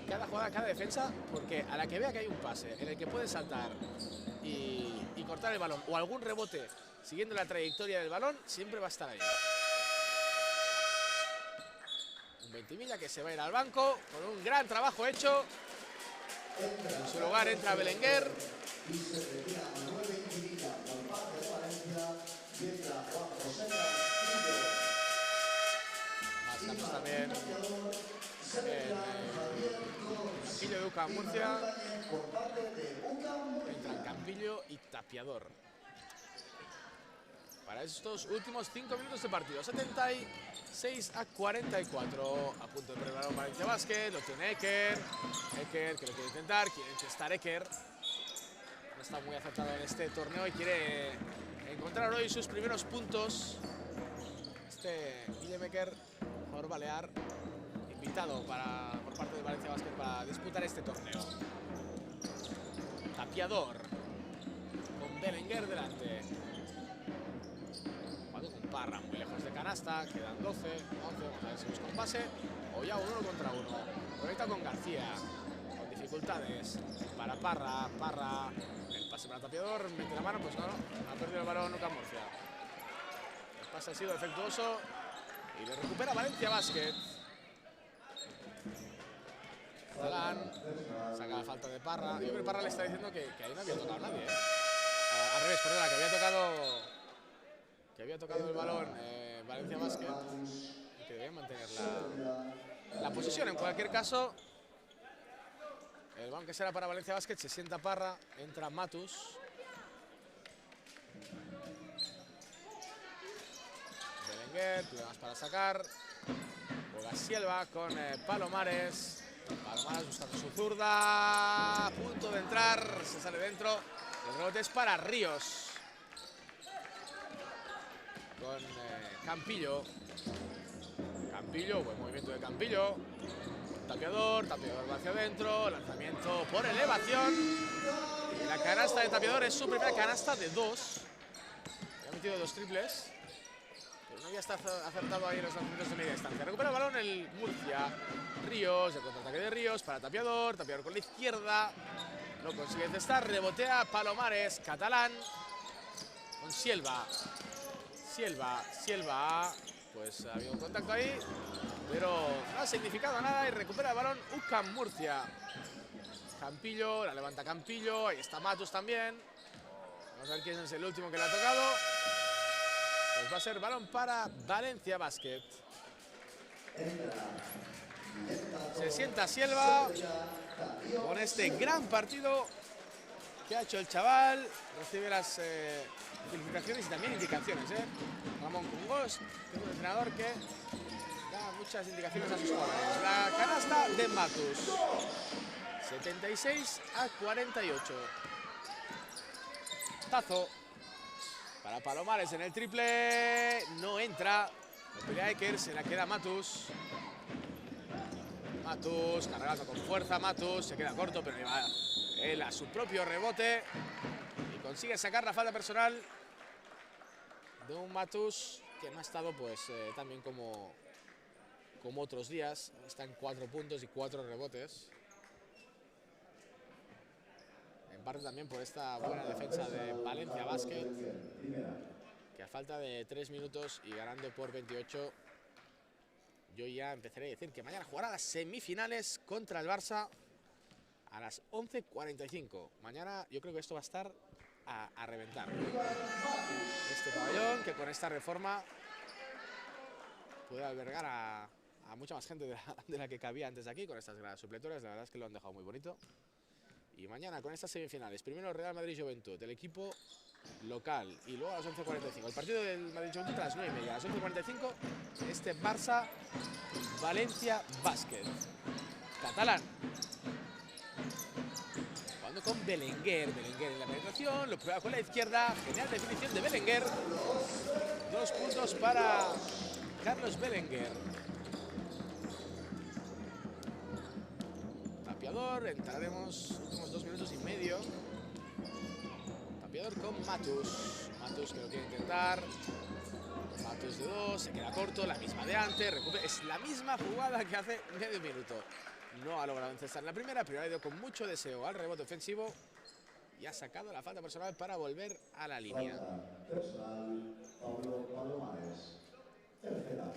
cada jugada, cada defensa, porque a la que vea que hay un pase en el que puede saltar y cortar el balón, o algún rebote siguiendo la trayectoria del balón, siempre va a estar ahí. Ventimilla que se va a ir al banco con un gran trabajo hecho. En su lugar entra Belenguer. Más cambios también en el banquillo de UCAM Murcia. Entran Campillo y Tapiador para estos últimos 5 minutos de partido. 76 a 44. A punto de perder el Valencia Basket. Lo tiene Eker. Eker que lo quiere intentar. Quiere encestar Eker. No está muy acertado en este torneo y quiere encontrar hoy sus primeros puntos. Guillem Eker, jugador balear, invitado por parte del Valencia Basket para disputar este torneo. Tapiador. Con Belenguer delante. Jugando con Parra, muy lejos de canasta. Quedan 12, 11. Vamos a ver si busca un pase. O ya uno contra uno. Conecta con García. Con dificultades. Para Parra. Parra. El pase para Tapiador. Mete la mano. Pues no. Ha perdido el balón UCAM Murcia. El pase ha sido defectuoso. Y le recupera Valencia Basket. Catalán. Saca la falta de Parra. Yo creo que Parra le está diciendo que ahí no había tocado a nadie. Al revés, perdona, que había tocado el balón Valencia Basket. Y que debía mantener la posesión. En cualquier caso, el balón que será para Valencia Basket. Se sienta Parra. Entra Matus. Belenguer, problemas para sacar. Juega Sielva con Palomares. Palomares buscando su zurda. A punto de entrar. Se sale dentro. El rebote es para Ríos. Con Campillo. Campillo, buen movimiento de Campillo. Tapiador va hacia adentro. Lanzamiento por elevación. Y la canasta de Tapiador es su primera canasta de 2. Ha metido 2 triples. Pero no había acertado ahí en los lanzamientos de media distancia. Recupera el balón el Murcia. Ríos, el contraataque de Ríos para Tapiador. Tapiador con la izquierda. No consigue cestar. Rebotea Palomares. Catalán. Con Sielva. Sielva. Pues ha habido un contacto ahí. Pero no ha significado nada. Y recupera el balón UCAM Murcia. Campillo. La levanta Campillo. Ahí está Matus también. Vamos a ver quién es el último que le ha tocado. Pues va a ser balón para Valencia Basket. Se sienta Sielva con este gran partido que ha hecho el chaval. Recibe las felicitaciones y también indicaciones. Ramón Cungos, que es un entrenador que da muchas indicaciones a sus jugadores. La canasta de Matus. 76-48. Tazo para Palomares en el triple. No entra. La pelea Iker, se la queda Matus. Matus, cargando con fuerza. Matus se queda corto, pero lleva él a su propio rebote. Y consigue sacar la falta personal de un Matus que no ha estado pues tan bien como otros días. Está en 4 puntos y 4 rebotes. En parte también por esta buena defensa de Valencia Basket, que a falta de 3 minutos y ganando por 28, yo ya empezaré a decir que mañana jugará las semifinales contra el Barça a las 11:45. Mañana yo creo que esto va a estar a reventar. Este pabellón que con esta reforma puede albergar a mucha más gente de la que cabía antes de aquí, con estas gradas supletorias. La verdad es que lo han dejado muy bonito. Y mañana con estas semifinales, primero Real Madrid Juventud, el equipo local, y luego a las 11:45 el partido del Madrid Juventud a las 9:30. A las 11:45 este Barça Valencia Basket. Catalán jugando con Belenguer. Belenguer en la penetración, lo prueba con la izquierda. Genial definición de Belenguer. 2 puntos para Carlos Belenguer. Tapiador, entraremos últimos 2 minutos y medio. Tapiador con Matus. Matus que lo quiere intentar. Matus de 2, se queda corto, la misma de antes. Es la misma jugada que hace medio minuto. No ha logrado encestar en la primera, pero ha ido con mucho deseo al rebote ofensivo y ha sacado la falta personal para volver a la línea. Falta personal, Pablo Palomares. Tercera.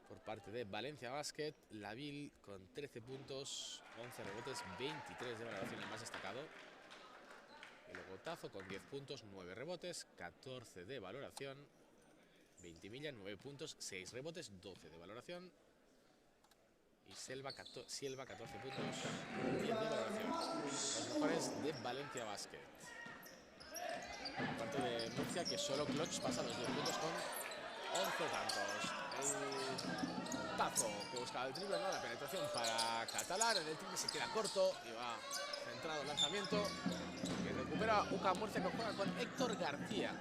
Por parte de Valencia Basket, Lavil con 13 puntos, 11 rebotes, 23 de valoración, el más destacado. Y luego Tazo con 10 puntos, 9 rebotes, 14 de valoración. 20 millas, 9 puntos, 6 rebotes, 12 de valoración. Y Sielva 14 puntos, 10 de valoración. Los mejores de Valencia Basket. Por parte de Murcia, que solo Clutch pasa los 10 puntos con 11 tantos. El Tazo que busca el triple, ¿no? La penetración para Catalán. En el triple se queda corto y va centrado el lanzamiento. Que recupera UCAM Murcia, que juega con Héctor García.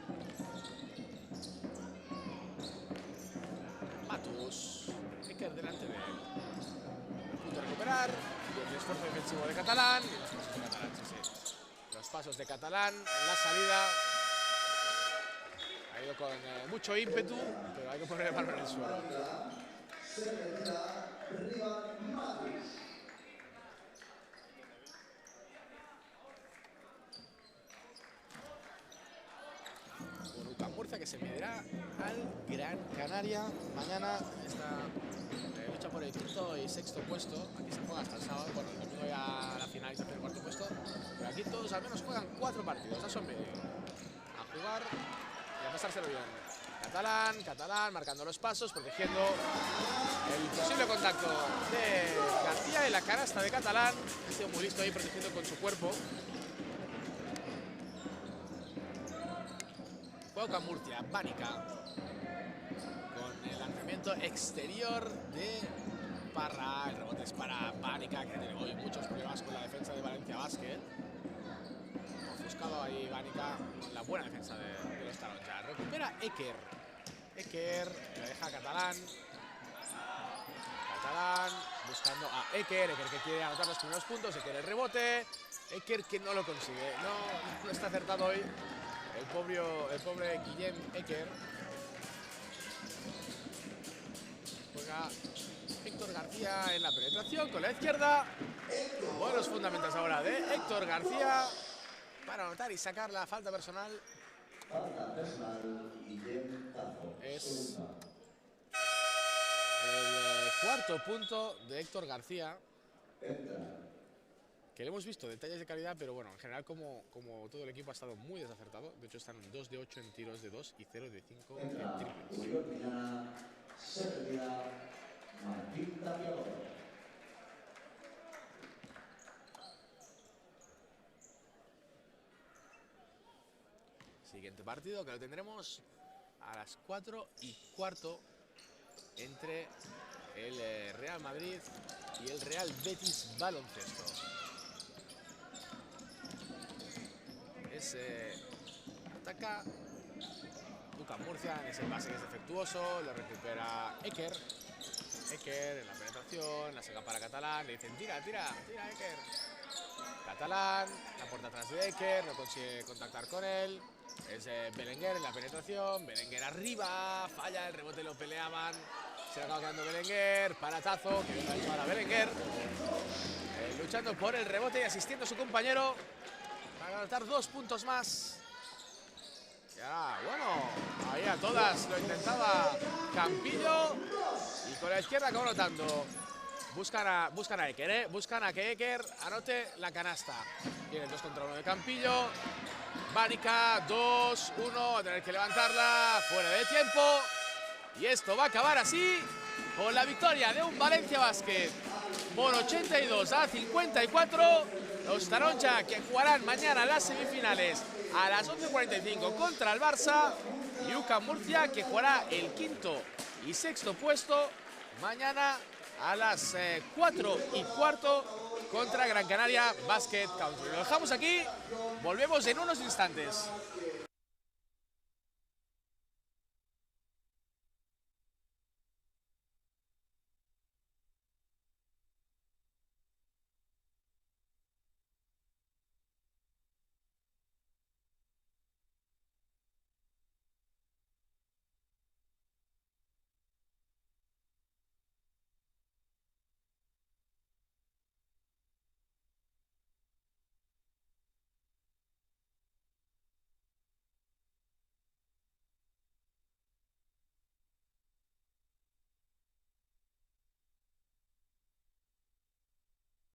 Marcus. Eker delante de él. A punto de recuperar. Y el esfuerzo defensivo de Catalán. Y los pasos de Catalán, sí. Los pasos de Catalán en la salida. Ha ido con mucho ímpetu, pero hay que poner el balón en el suelo. Bueno, UCAM Murcia que se medirá al Gran Canaria mañana. Esta lucha por el quinto y sexto puesto. Aquí se juega hasta el sábado, bueno, el domingo ya la finalización del cuarto puesto. Pero aquí todos al menos juegan 4 partidos, ya son medio. A jugar y a pasárselo bien. Catalán marcando los pasos, protegiendo el posible contacto de García y la canasta de Catalán. Ha sido muy listo ahí protegiendo con su cuerpo. Juega Murcia, Bánica. Con el lanzamiento exterior de Parra. El rebote es para Bánica, que tiene hoy muchos problemas con la defensa de Valencia Basket. Buscado ahí Bánica, la buena defensa de los Taronja. Recupera Eker. Eker le deja a Catalán. Catalán buscando a Eker. Eker que quiere anotar los primeros puntos. Eker el rebote. Eker que no lo consigue. No está acertado hoy el pobre Guillem Eker. Juega Héctor García en la penetración con la izquierda. Buenos fundamentos ahora de Héctor García para anotar y sacar la falta personal. Es el cuarto punto de Héctor García, que le hemos visto detalles de calidad, pero bueno, en general como todo el equipo ha estado muy desacertado. De hecho están 2 de 8 en tiros de 2 y 0 de 5 en triples. Siguiente partido que lo tendremos a las 4:15 entre el Real Madrid y el Real Betis Baloncesto. Ataca UCAM Murcia en ese pase que es defectuoso, lo recupera Eker. Eker en la penetración, la saca para Catalán, le dicen tira Eker. Catalán, la puerta atrás de Eker, no consigue contactar con él. Es Belenguer en la penetración, Belenguer arriba, falla, el rebote lo peleaban, se acaba quedando Belenguer, paratazo, que lo ha hecho ahora Belenguer, luchando por el rebote y asistiendo a su compañero para anotar 2 puntos más. Ya, bueno, ahí a todas lo intentaba Campillo y con la izquierda acabó anotando. Buscan a Eker, buscan a que Eker anote la canasta. Tienen 2 contra 1 de Campillo. Bánica, 2-1, va a tener que levantarla, fuera de tiempo. Y esto va a acabar así, con la victoria de un Valencia Basket por 82-54. Los Taronja que jugarán mañana las semifinales a las 11:45 contra el Barça. Y UCAM Murcia que jugará el quinto y sexto puesto mañana a las 4:15 contra Gran Canaria Basket Country. Lo dejamos aquí, volvemos en unos instantes.